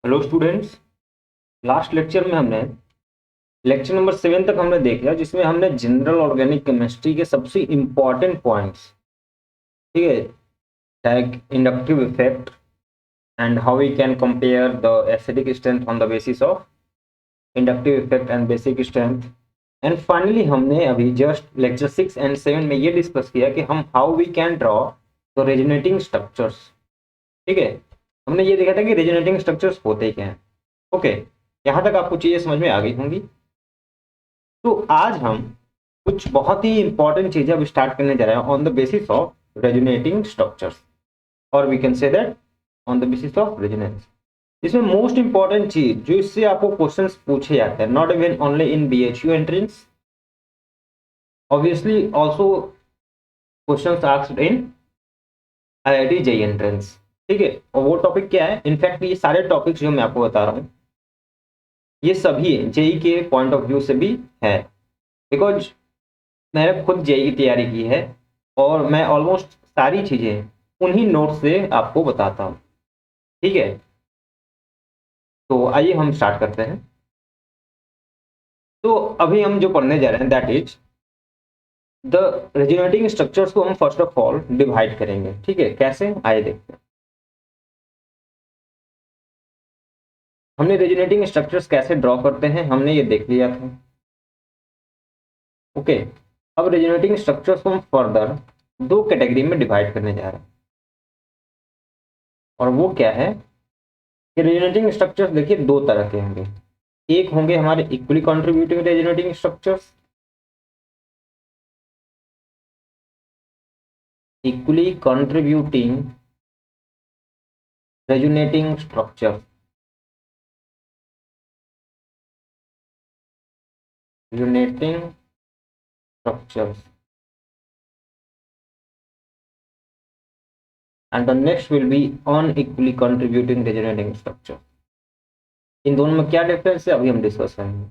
Hello students. Last lecture में हमने lecture number 7 तक हमने देखा, जिसमें हमने जनरल ऑर्गेनिक केमिस्ट्री के सबसे इंपॉर्टेंट पॉइंट्स, ठीक है, like inductive effect and how we can compare the acidic strength on the basis of inductive effect and basic strength. And finally हमने अभी जस्ट लेक्चर 6 एंड 7 में ये डिस्कस किया कि हम how we can draw the resonating structures. ठीक है, हमने ये देखा था कि रेजोनेटिंग स्ट्रक्चर्स होते क्या हैं। ओके, यहाँ तक आपको चीजें समझ में आ गई होंगी। तो आज हम कुछ बहुत ही इंपॉर्टेंट चीजें अब स्टार्ट करने जा रहे हैं on the basis of resonating structures, और we can say that on the basis of resonance. इसमें मोस्ट इंपॉर्टेंट चीज जो इससे आपको क्वेश्चंस पूछे जाते हैं, not even only in BHU entrance, obviously also questions asked in IIT JEE entrance. ठीक है, और वो टॉपिक क्या है? इनफैक्ट ये सारे टॉपिक्स जो मैं आपको बता रहा हूँ ये सभी जेईई के पॉइंट ऑफ व्यू से भी है, बिकॉज मैंने खुद जेईई की तैयारी की है और मैं ऑलमोस्ट सारी चीजें उन्हीं नोट्स से आपको बताता हूँ। ठीक है, तो आइए हम स्टार्ट करते हैं। तो अभी हम जो पढ़ने जा रहे हैं that is the resonating structures को हम फर्स्ट ऑफ ऑल डिवाइड करेंगे। ठीक है, कैसे आइए देखते हैं। हमने रेजोनेटिंग स्ट्रक्चर्स कैसे ड्रॉ करते हैं हमने ये देख लिया था। ओके, अब रेजोनेटिंग स्ट्रक्चर्स को हम फर्दर दो कैटेगरी में डिवाइड करने जा रहे हैं, और वो क्या है कि रेजोनेटिंग स्ट्रक्चर्स देखिए दो तरह के होंगे। एक होंगे हमारे equally contributing resonating structures, equally contributing resonating structure, resonating structures, and the next will be unequally contributing resonating structure। इन दोनों में क्या डिफरेंस है अभी हम डिस्कस करेंगे।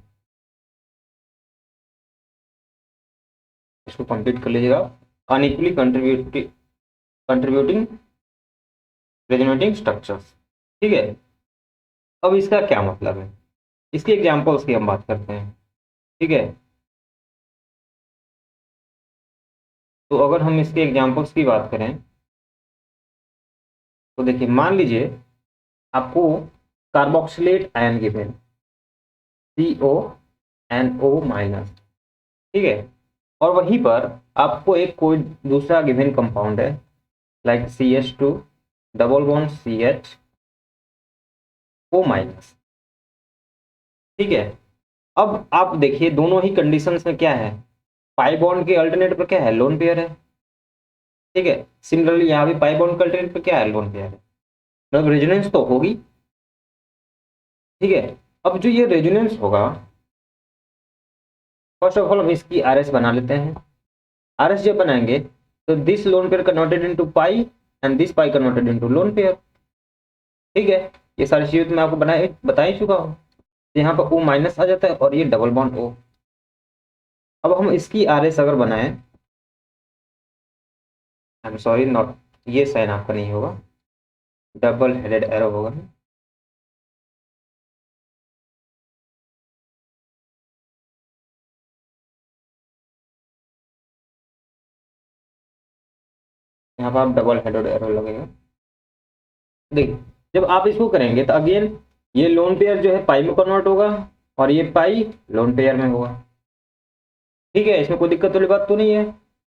इसको कंप्लीट कर लीजिएगा। Unequally contributing resonating structures. ठीक है, अब इसका क्या मतलब है, इसके एग्जांपल्स की हम बात करते हैं। ठीक है, तो अगर हम इसके एग्जांपल्स की बात करें तो देखिए, मान लीजिए आपको carboxylate ion given CONO minus. ठीक है, और वहीं पर आपको एक कोई दूसरा गिवन कंपाउंड है like CH2 double bond CHO minus. ठीक है, अब आप देखिए दोनों ही कंडीशंस में क्या है, पाई बॉन्ड के अल्टरनेट पर क्या है, लोन पेयर है। ठीक है, सिमिलरली यहाँ भी पाई बॉन्ड के अल्टरनेट पर क्या है, लोन पेयर है, मतलब रेजोनेंस तो होगी। ठीक है, अब जो ये रेजोनेंस होगा, फर्स्ट ऑफ ऑल हम इसकी RS बना लेते हैं। RS जब बनाएंगे तो this lone pair converted into pi and this pi converted into lone pair. ठीक है, ये सारी चीजें तो मैं आपको बता ही चुका हूँ। यहाँ पर O माइनस आ जाता है और ये डबल बॉन्ड O। अब हम इसकी RS अगर बनाएं, आई एम सॉरी नॉट, ये साइन आपका नहीं होगा, डबल हेडेड एरो होगा। यहाँ पर आप डबल हेडेड एरो लगेगा। देखिए, जब आप इसको करेंगे तो अगेन ये लोन पेयर जो है पाई में कन्वर्ट होगा और ये पाई लोन पेयर में होगा। ठीक है, इसमें कोई दिक्कत वाली बात तो नहीं है।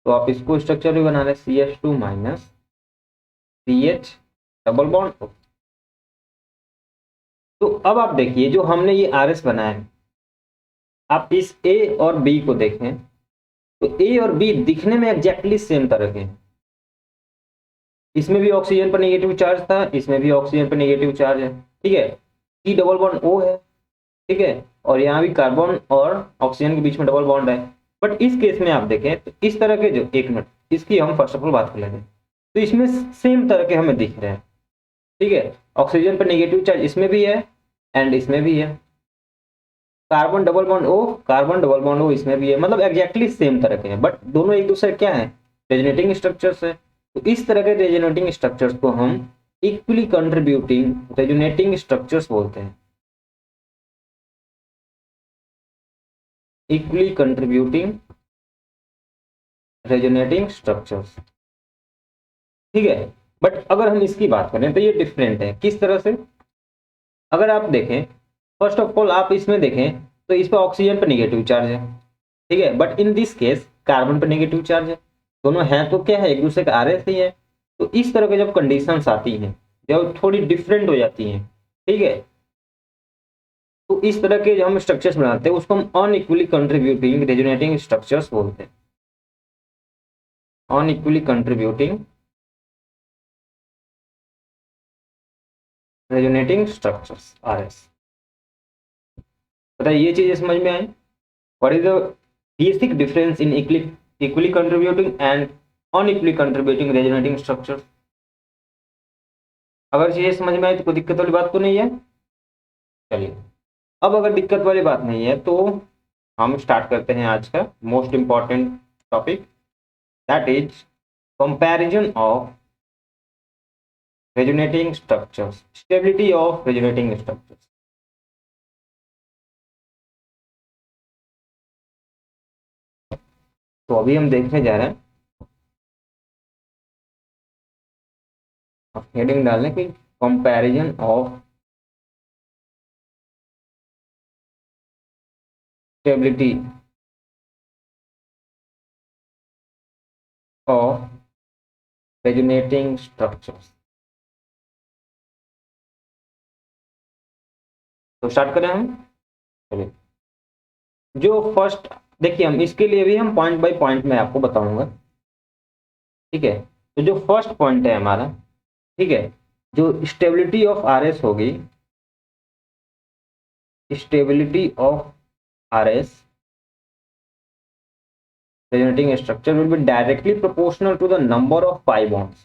तो आप इसको स्ट्रक्चर भी बना रहे CH2 minus CH double bond O। तो अब आप देखिए जो हमने ये RS बनाया है, आप इस A और B को देखें तो A और B दिखने में एग्जैक्टली सेम तरह के हैं। इसमें भी ऑक्सीजन पर नेगेटिव चार्ज था, इसमें भी ऑक्सीजन पर नेगेटिव चार्ज है। ठीक है, C डबल बॉन्ड O है। ठीक है, और यहाँ भी कार्बन और ऑक्सीजन के बीच में डबल बॉन्ड है। बट इस केस में आप देखें तो इस तरह के जो, एक मिनट, इसकी हम फर्स्ट ऑफ ऑल बात कर लेंगे, तो इसमें सेम तरह के हमें दिख रहे हैं। ठीक है, ऑक्सीजन पर नेगेटिव चार्ज इसमें भी है एंड इसमें भी है, carbon double bond O, carbon double bond O इसमें भी है, मतलब एग्जैक्टली सेम तरह के हैं, बट दोनों एक दूसरे क्या है, रेजोनेटिंग स्ट्रक्चर्स है। तो इस तरह के रेजोनेटिंग स्ट्रक्चर्स को हम इक्वली कंट्रीब्यूटिंग रेजोनेटिंग स्ट्रक्चर्स बोलते हैं। इक्वली कंट्रीब्यूटिंग रेजोनेटिंग स्ट्रक्चर्स, ठीक है। बट अगर हम इसकी बात करें तो ये डिफरेंट है। किस तरह से? अगर आप देखें, फर्स्ट ऑफ ऑल आप इसमें देखें तो इस पर ऑक्सीजन पर नेगेटिव चार्ज है, ठीक है, but in this case carbon पर नेगेटिव चार्ज है। दोनों हैं तो क्या है, एक दूसरे का आरएस ही है। तो इस तरह के जब कंडीशंस आती हैं, जब थोड़ी डिफरेंट हो जाती हैं, ठीक है, तो इस तरह के जो हम स्ट्रक्चर्स बनाते हैं उसको हम अनइक्वली कंट्रीब्यूटिंग रेजोनेटिंग स्ट्रक्चर्स बोलते हैं। Unequally contributing resonating structures, RS. बताइए ये चीजें समझ में आई? What is the basic difference in equally contributing and unequally contributing resonating structures? अगर चीजें समझ में आई तो कोई दिक्कत वाली बात तो नहीं है। चलिए, अब अगर दिक्कत वाली बात नहीं है तो हम स्टार्ट करते हैं आज का most important topic, that is comparison of resonating structures, stability of resonating structures. तो अभी हम देखने जा रहे हैं, हेडिंग डालने की, comparison of stability of resonating structures. तो स्टार्ट करें हम। चलिए, जो फर्स्ट, देखिए हम इसके लिए भी हम पॉइंट बाय पॉइंट में आपको बताऊंगा, ठीक है। तो जो फर्स्ट पॉइंट है हमारा, ठीक है, जो स्टेबिलिटी ऑफ आरएस होगी, stability of RS resonating structure will be directly proportional to the number of pi bonds,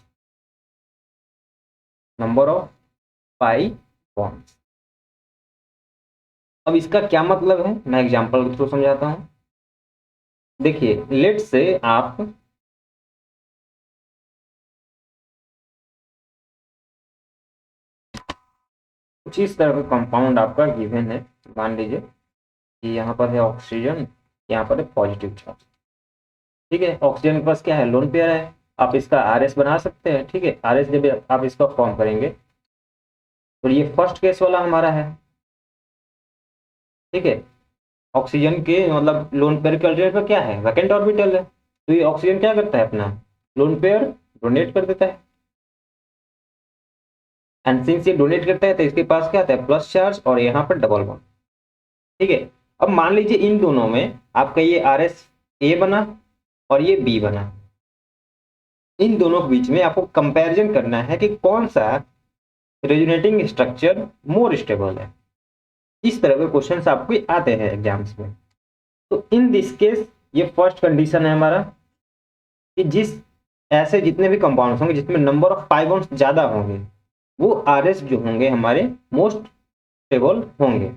number of pi bonds। अब इसका क्या मतलब है, मैं एग्जांपल के थ्रू समझाता हूं। देखिए, लेट से आप कुछ इस तरह का कंपाउंड आपका गिवन है, मान लीजिए कि यहाँ पर है ऑक्सीजन, यहाँ पर है पॉजिटिव चार्ज, ठीक है। ऑक्सीजन के पास क्या है, लोन पेयर है, आप इसका आरएस बना सकते हैं, ठीक है। आरएस जब आप इसका फॉर्म करेंगे तो ये फर्स्ट केस वाला हमारा है, ठीक है। ऑक्सीजन के मतलब लोन पेयर के अल्टरनेट पर क्या है, वैकेंट ऑर्बिटल है, तो ये ऑक्सीजन क्या करता है, अपना लोन पेयर डोनेट कर देता है। एंड सिंस ये डोनेट करता है तो इसके पास क्या आता है, प्लस चार्ज, और यहाँ पर डबल बॉन्ड, ठीक है। अब मान लीजिए इन दोनों में आपका ये आर एस ए बना और ये बी बना, इन दोनों के बीच में आपको कंपैरिजन करना है कि कौन सा रेजोनेटिंग स्ट्रक्चर मोर स्टेबल है। इस तरह के क्वेश्चंस आपको आते हैं एग्जाम्स में। तो इन दिस केस ये फर्स्ट कंडीशन है हमारा कि जिस ऐसे जितने भी कंपाउंड्स होंगे जिसमें नंबर ऑफ पाई बॉन्ड्स ज्यादा होंगे वो आरएस जो होंगे हमारे मोस्ट स्टेबल होंगे।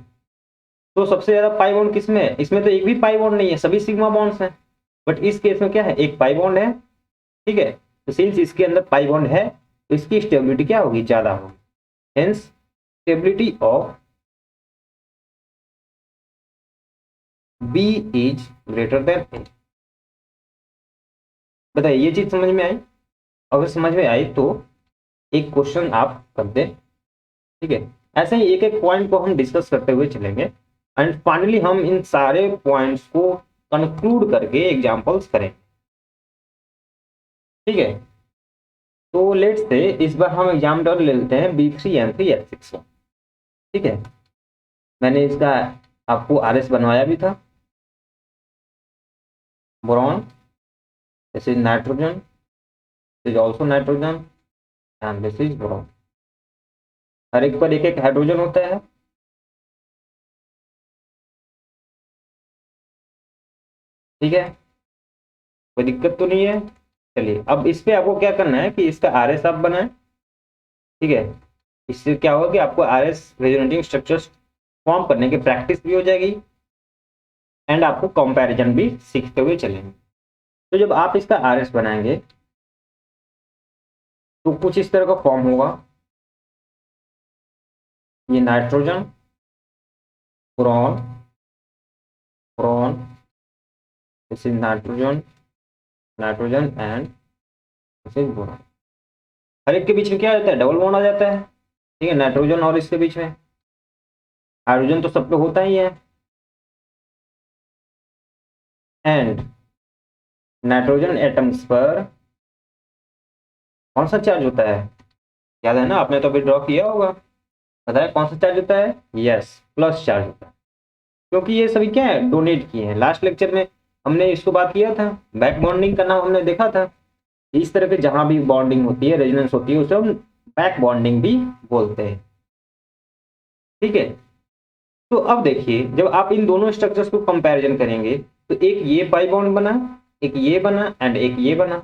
तो सबसे ज्यादा पाई बॉन्ड किसमें है, इसमें तो एक भी पाई बॉन्ड नहीं है, सभी सिग्मा बॉन्ड्स हैं, बट इस केस में क्या है, एक पाई बॉन्ड है, ठीक है। तो सिंस इसके अंदर पाई बॉन्ड है तो इसकी स्टेबिलिटी क्या होगी, ज्यादा होगी। Hence stability of B is greater than A. बताइए ये चीज समझ में आई? अगर समझ में आई तो एक क्वेश्चन आप कर दे, ठीक है। ऐसे ही एक एक पॉइंट को हम डिस्कस करते हुए चलेंगे एंड फाइनली हम इन सारे पॉइंट्स को कंक्लूड करके एग्जांपल्स करें, ठीक है। तो लेट्स से इस बार हम एग्जाम्पल ले लेते हैं B3N3H6, ठीक है। मैंने इसका आपको आरएस बनवाया भी था, boron, this is nitrogen, this is also nitrogen and this is boron. हर एक पर एक एक हाइड्रोजन होता है, ठीक है, कोई दिक्कत तो नहीं है। चलिए, अब इस पे आपको क्या करना है कि इसका आरएस आप बनाएं, ठीक है। इससे क्या होगा कि आपको आरएस रेजोनेटिंग स्ट्रक्चर्स फॉर्म करने की प्रैक्टिस भी हो जाएगी एंड आपको कंपैरिजन भी सीखते हुए चलेंगे। तो जब आप इसका आरएस बनाएंगे तो कुछ इस तरह का फॉर्म होगा, ये nitrogen, boron, boron, this is nitrogen, nitrogen and this is boron. हर एक के बीच में क्या आ जाता है, डबल बॉन्ड आ जाता है। ठीक है, नाइट्रोजन और इसके बीच में। हाइड्रोजन तो सब पे होता ही है। एंड नाइट्रोजन एटम्स पर कौन सा चार्ज होता है, याद है ना, आपने तो अभी ड्रॉ किया होगा, पता है कौन सा चार्ज होता है, यस, प्लस चार्ज होता है। क्योंकि ये सभी क्या है, डोनेट किए हैं। लास्ट लेक्चर में हमने इसको बात किया था, बैक बॉन्डिंग का नाम हमने देखा था। इस तरह के जहां भी बॉन्डिंग होती है, रेजोनेंस होती है, उसे हम बैक बॉन्डिंग भी बोलते हैं। ठीक है, तो अब देखिए, जब आप इन दोनों स्ट्रक्चर्स को कंपैरिजन करेंगे तो एक ये पाई बॉन्ड बना, एक ये बना एंड एक ये बना।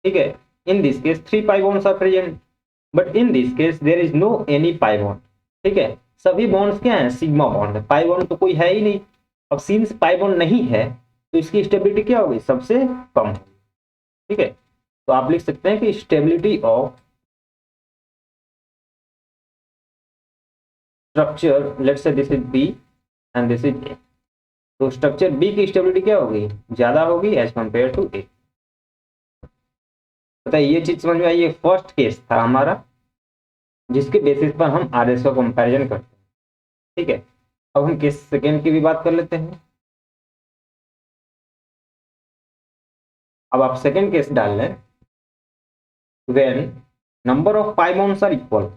ठीक है, in this case 3 pi bonds are present, but in this case there is no any pi bond. ठीक है, सभी बॉन्ड्स क्या है, सिग्मा बॉन्ड है, पाई बॉन्ड तो कोई है ही नहीं। अब सिंस पाई बॉन्ड नहीं है तो इसकी स्टेबिलिटी क्या होगी, सबसे कम। ठीक है, तो आप लिख सकते हैं कि stability of structure, let's say this is B and this is A, तो स्ट्रक्चर बी की स्टेबिलिटी क्या होगी, ज्यादा होगी एज कंपेयर टू ए। पता है, ये चीज समझ में आई। ये फर्स्ट केस था हमारा जिसके बेसिस पर हम आरएस का कंपैरिजन करते हैं। ठीक है, अब हम केस सेकेंड की भी बात कर लेते हैं। अब आप सेकेंड केस डाल लें, when number of pi bonds are equal.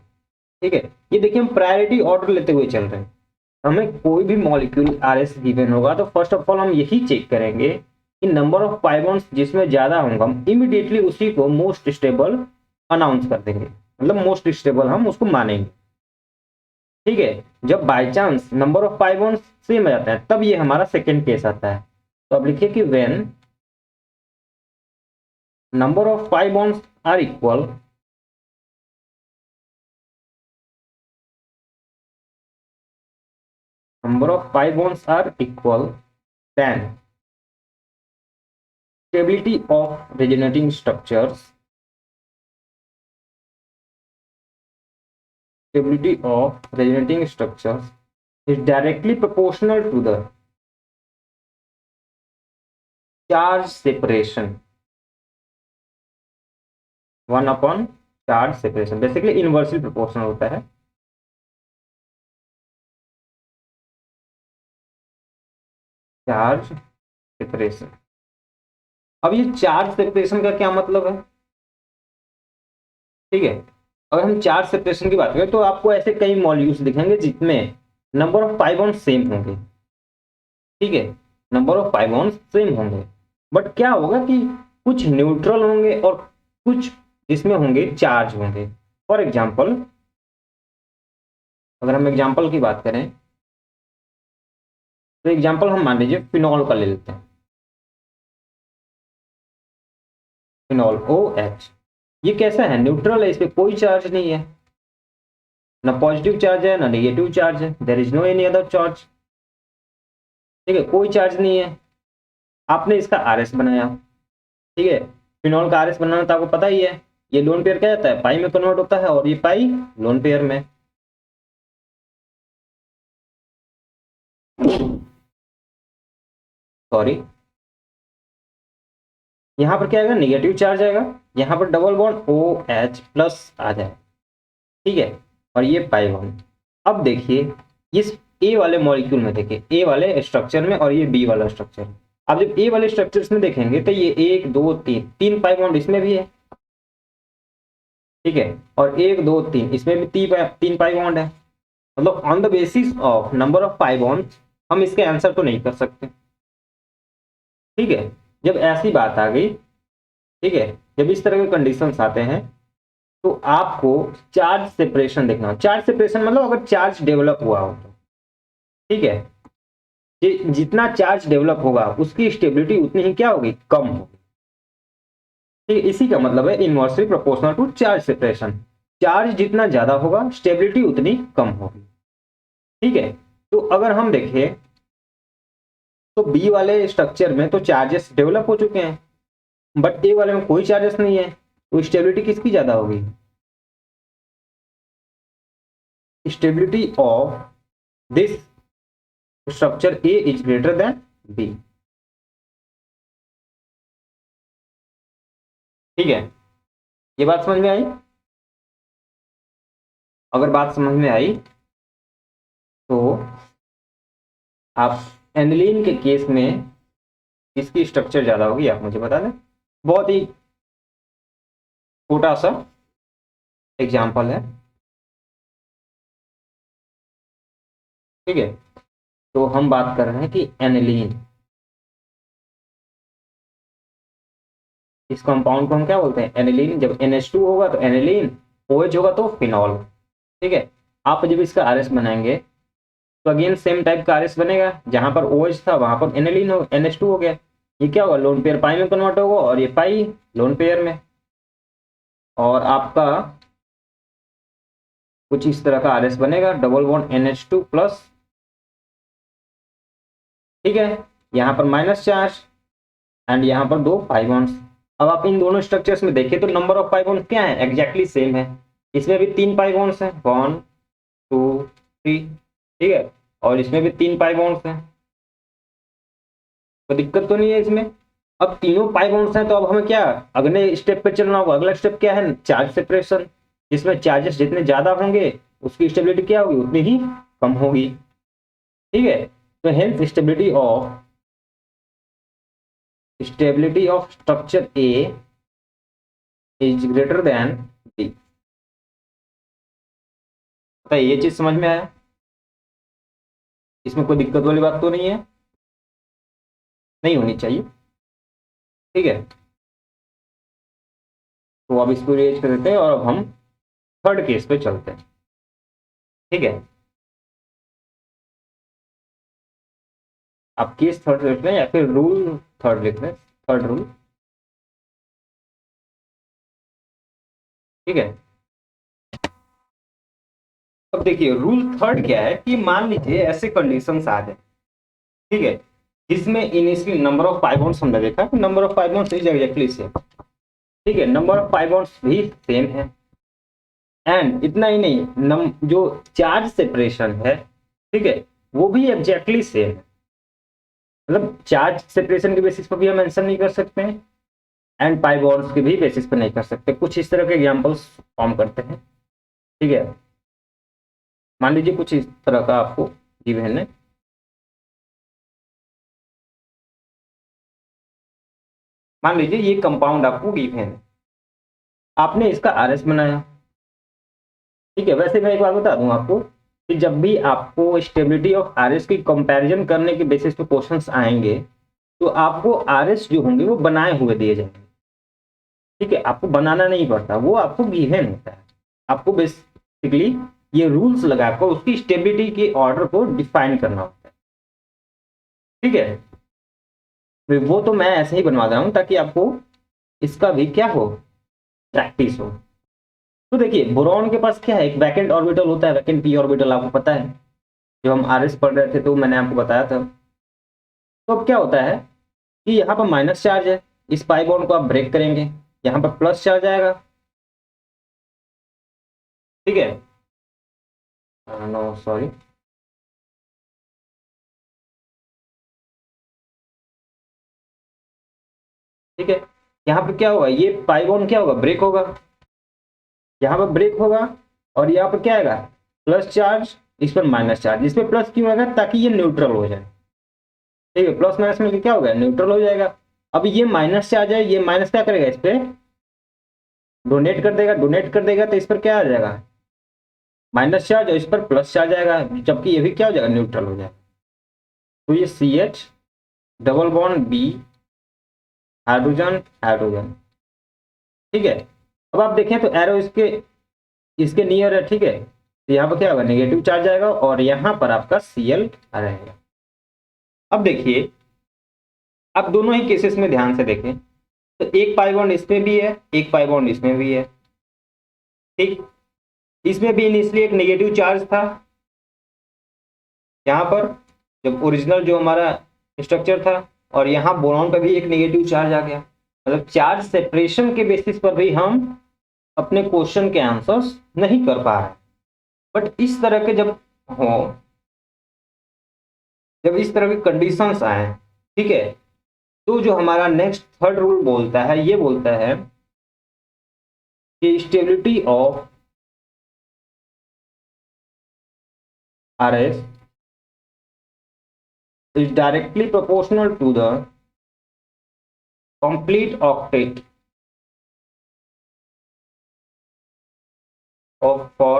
ठीक है, ये देखिए हम प्रायोरिटी ऑर्डर लेते हुए चल रहे हैं। हमें कोई भी मॉलिक्यूल आरएस गिवन होगा तो फर्स्ट ऑफ ऑल हम यही चेक करेंगे कि नंबर ऑफ पाई बॉन्ड्स जिसमें ज्यादा होंगे हम इमीडिएटली उसी को मोस्ट स्टेबल अनाउंस कर देंगे, मतलब मोस्ट स्टेबल हम उसको मानेंगे। ठीक है, जब by chance number of pi bonds same आ जाता है तब ये हमारा सेकेंड केस आता है। तो अब लिखिए कि when number of pi bonds are equal, number of pi bonds are equal, then stability of resonating structures, stability of resonating structures is directly proportional to the charge separation, 1 upon charge separation, basically inversely proportional होता है। Charge separation, अब ये charge separation का क्या मतलब है। ठीक है, अगर हम चार्ज सेपरेशन की बात करें तो आपको ऐसे कई मॉलिक्यूल्स दिखेंगे जिसमें number of pi bond same होंगे। ठीक है, number of pi bond same होंगे, बट क्या होगा कि कुछ न्यूट्रल होंगे और कुछ इसमें होंगे चार्ज होंगे। फॉर एग्जाम्पल, अगर हम एग्जाम्पल की बात करें तो एग्जाम्पल हम मान लीजिए फिनॉल का ले लेते हैं। फिनॉल OH, ये कैसा है, न्यूट्रल है, इस पे कोई चार्ज नहीं है, ना पॉजिटिव चार्ज है ना नेगेटिव चार्ज है, there is no any other charge. ठीक है, कोई चार्ज नहीं है। आपने इसका आरएस बनाया। ठीक है, फिनॉल का आरएस बनाना तो आपको पता ही है, ये लोन पेयर क्या जाता है, पाई में कन्वर्ट होता है और ये पाई लोन पेयर में। सॉरी, यहां पर क्या आएगा, नेगेटिव चार्ज आएगा, यहां पर डबल बॉन्ड OH प्लस आ जाए। ठीक है, और ये पाई बॉन्ड। अब देखिए इस ए वाले मॉलिक्यूल में, देखिए ए वाले स्ट्रक्चर में और ये बी वाला स्ट्रक्चर। अब जब ए वाले स्ट्रक्चर्स में देखेंगे तो ये 1 2 3 3 पाई बॉन्ड इसमें भी है। ठीक है, और 1 2 3 इसमें भी 3 पाई बॉन्ड है। मतलब on the basis of number of pi bond हम इसके आंसर तो नहीं कर सकते। ठीक है, जब ऐसी बात आ गई, ठीक है, जब इस तरह के कंडीशंस आते हैं तो आपको चार्ज सेपरेशन देखना हो। चार्ज सेपरेशन मतलब अगर चार्ज डेवलप हुआ हो तो, ठीक है, जितना चार्ज डेवलप होगा उसकी स्टेबिलिटी उतनी ही क्या होगी, कम होगी। ठीक है, इसी का मतलब है inversely proportional to charge separation. Charge जितना ज्यादा होगा स्टेबिलिटी उतनी कम होगी। ठीक है, तो अगर हम देखें तो बी वाले स्ट्रक्चर में तो चार्जेस डेवलप हो चुके हैं, बट ए वाले में कोई चार्जेस नहीं है, तो स्टेबिलिटी किसकी ज्यादा होगी, stability of this structure A is greater than B. ठीक है, ये बात समझ में आई? अगर बात समझ में आई तो आप एनिलीन के केस में किसकी स्ट्रक्चर ज्यादा होगी आप मुझे बता दें। बहुत ही छोटा सा एग्जाम्पल है, ठीक है। तो हम बात कर रहे हैं कि एनिलीन, इस कंपाउंड को हम क्या बोलते हैं, एनिलीन। जब NH2 होगा तो एनिलीन, OH होगा तो फिनॉल। ठीक है, आप जब इसका आरएस बनाएंगे तो अगेन सेम टाइप का आरएस बनेगा, जहां पर OH था वहां पर एनिलीन हो, NH2 हो गया। ये क्या होगा, लोन पेयर पाई में कन्वर्ट होगा और ये पाई लोन पेयर में, और आपका कुछ इस तरह का आरएस बनेगा, डबल बॉन्ड NH2 प्लस। ठीक है, यहाँ पर माइनस चार्ज एंड यहाँ पर दो पाई बॉन्ड्स। अब आप इन दोनों स्ट्रक्चर्स में देखिए तो नंबर ऑफ पाई बॉन्ड्स क्या है, एग्जैक्टली सेम है। इसमें भी 3 पाई बॉन्ड्स हैं, 1 2 3। ठीक है, और इसमें भी 3 पाई बॉन्ड्स हैं, तो दिक्कत तो नहीं है इसमें। अब तीनों पाई बॉन्ड्स हैं तो अब हमें क्या अगले स्टेप पे चलना होगा। अगला स्टेप क्या है, चार्ज सेपरेशन, जिसमें चार्जेस जितने ज्यादा होंगे उसकी स्टेबिलिटी क्या होगी, उतनी ही कम होगी। ठीक है, तो hence stability of structure A is greater than B. ये चीज समझ में आया? इसमें कोई दिक्कत वाली बात तो नहीं है, नहीं होनी चाहिए। ठीक है, तो अब इसको रेज कर देते हैं और अब हम थर्ड केस पे चलते हैं। ठीक है, आप केस थर्ड लिख लें या फिर रूल थर्ड लिख लें, थर्ड रूल। ठीक है, अब देखिए रूल थर्ड क्या है कि मान लीजिए ऐसे कंडीशंस आ जाए, ठीक है, जिसमें initially number of pi bonds हमने देखा कि number of pi bonds is exactly same. ठीक है, नंबर ऑफ पाई बॉन्ड्स भी सेम है, एंड इतना ही नहीं, जो चार्ज सेपरेशन है, ठीक है, वो भी एग्जैक्टली सेम है। मतलब चार्ज सेपरेशन के बेसिस पर भी हम मेंशन नहीं कर सकते हैं एंड पाई बॉन्ड्स के भी बेसिस पर नहीं कर सकते। कुछ इस तरह के एग्जांपल्स फॉर्म करते हैं। ठीक है, मान लीजिए कुछ इस तरह का आपको गिवन है, मान लीजिए ये कंपाउंड आपको गिवन है, आपने इसका आरएस बनाया। ठीक है, वैसे मैं एक बात बता दूं आपको कि जब भी आपको स्टेबिलिटी ऑफ आरएस की कंपैरिजन करने के बेसिस पे क्वेश्चंस आएंगे तो आपको आरएस जो होंगे वो बनाए हुए दिए जाएंगे। ठीक है, आपको बनाना नहीं पड़ता, वो आपको गिवन होता है। आपको बेसिकली ये रूल्स लगाकर उसकी स्टेबिलिटी के ऑर्डर को डिफाइन करना होता है। ठीक है, वो तो मैं ऐसे ही बनवा रहा हूं ताकि आपको इसका भी क्या हो, प्रैक्टिस हो। तो देखिए बोरॉन के पास क्या है, एक वैकेंट ऑर्बिटल होता है, वैकेंट पी ऑर्बिटल, आपको पता है। जब हम आरएस पढ़ रहे थे तो मैंने आपको बताया था। तो अब क्या होता है कि यहाँ पर माइनस चार्ज है, इस पाई बॉन्ड को आप ब्रेक करेंगे, यहाँ पर प्लस चार्ज आएगा। ठीक है, नो सॉरी, ठीक है, यहाँ पर क्या होगा, ये पाई बॉन्ड क्या होगा, ब्रेक होगा, यहाँ पर ब्रेक होगा, और यहाँ पर क्या आएगा, प्लस चार्ज, इस पर माइनस चार्ज। इस पर प्लस क्यों आएगा, ताकि ये न्यूट्रल हो जाए। ठीक है, प्लस माइनस में क्या होगा, न्यूट्रल हो जाएगा। अब ये माइनस चार्ज है, ये माइनस क्या करेगा, इस पे डोनेट कर देगा, डोनेट कर देगा तो इस पर क्या आ जाएगा, माइनस चार्ज, और इस पर प्लस चार्ज आएगा, जबकि ये भी क्या हो जाएगा, न्यूट्रल हो जाएगा। तो ये CH double bond B, hydrogen hydrogen. ठीक है, अब आप देखें तो एरो इसके इसके नियर है। ठीक है, तो यहाँ पर क्या होगा, नेगेटिव चार्ज आएगा और यहाँ पर आपका Cl रहेगा। अब देखिए, आप दोनों ही केसेस में ध्यान से देखें तो एक पाई बॉन्ड इसमें भी है, एक पाई बॉन्ड इसमें भी है। ठीक, इसमें भी इनिशियली एक नेगेटिव चार्ज था, यहाँ पर जब ओरिजिनल जो हमारा स्ट्रक्चर था, और यहाँ बोरॉन पर भी एक नेगेटिव चार्ज आ गया। मतलब चार्ज सेपरेशन के बेसिस पर भी हम अपने क्वेश्चन के आंसर्स नहीं कर पा रहे। बट इस तरह के हो जब इस तरह की कंडीशंस आए, ठीक है, तो जो हमारा नेक्स्ट थर्ड रूल बोलता है, ये बोलता है कि stability of RS is directly proportional to the complete octet of for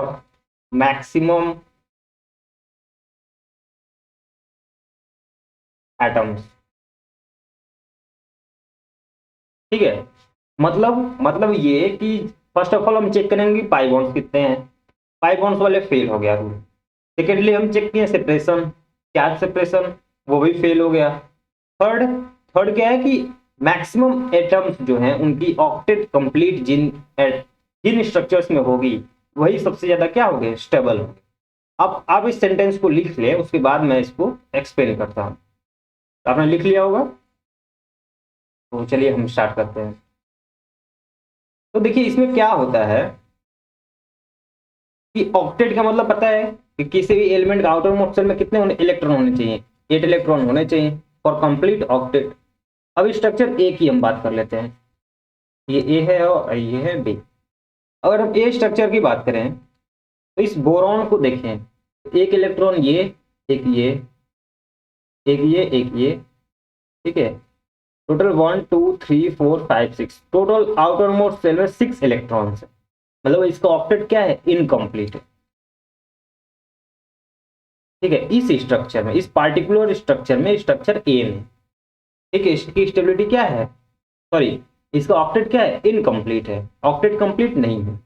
maximum atoms। ठीक है, मतलब ये कि फर्स्ट ऑफ ऑल हम चेक करेंगे पाई बॉन्ड्स कितने हैं, पाई बॉन्ड्स वाले फेल हो गया रूल। सेकेंडली हम चेक किए सेपरेशन, चार्ज सेपरेशन, वो भी फेल हो गया। थर्ड थर्ड क्या है कि मैक्सिमम एटम्स जो हैं उनकी ऑक्टेट कंप्लीट जिन स्ट्रक्चर्स में होगी वही सबसे ज्यादा क्या हो गए, स्टेबल हो गए। अब आप इस सेंटेंस को लिख लें, उसके बाद मैं इसको एक्सप्लेन करता हूं। आपने लिख लिया होगा, तो चलिए हम स्टार्ट करते हैं। तो देखिए इसमें क्या होता है कि ऑक्टेट का मतलब पता है कि किसी भी एलिमेंट का आउटर मोस्ट शेल में कितने इलेक्ट्रॉन होने चाहिए, 8 इलेक्ट्रॉन होने चाहिए फॉर कंप्लीट ऑक्टेट। अब स्ट्रक्चर ए की हम बात कर लेते हैं, ये ए है और ये है बी। अगर हम ए स्ट्रक्चर की बात करें तो इस बोरॉन को देखें, एक इलेक्ट्रॉन ये, एक ये, एक ये, एक ये, ठीक है, total 1 2 3 4 5 6, total outermost shell में 6 इलेक्ट्रॉन्स है। मतलब इसका ऑक्टेट क्या है, इनकम्प्लीट है। ठीक है, इस स्ट्रक्चर में, इस पार्टिकुलर स्ट्रक्चर में, स्ट्रक्चर ए में, ठीक है, इसकी स्टेबिलिटी क्या है, सॉरी, इसका ऑक्टेट क्या है, इनकम्प्लीट है, ऑक्टेट कंप्लीट नहीं है।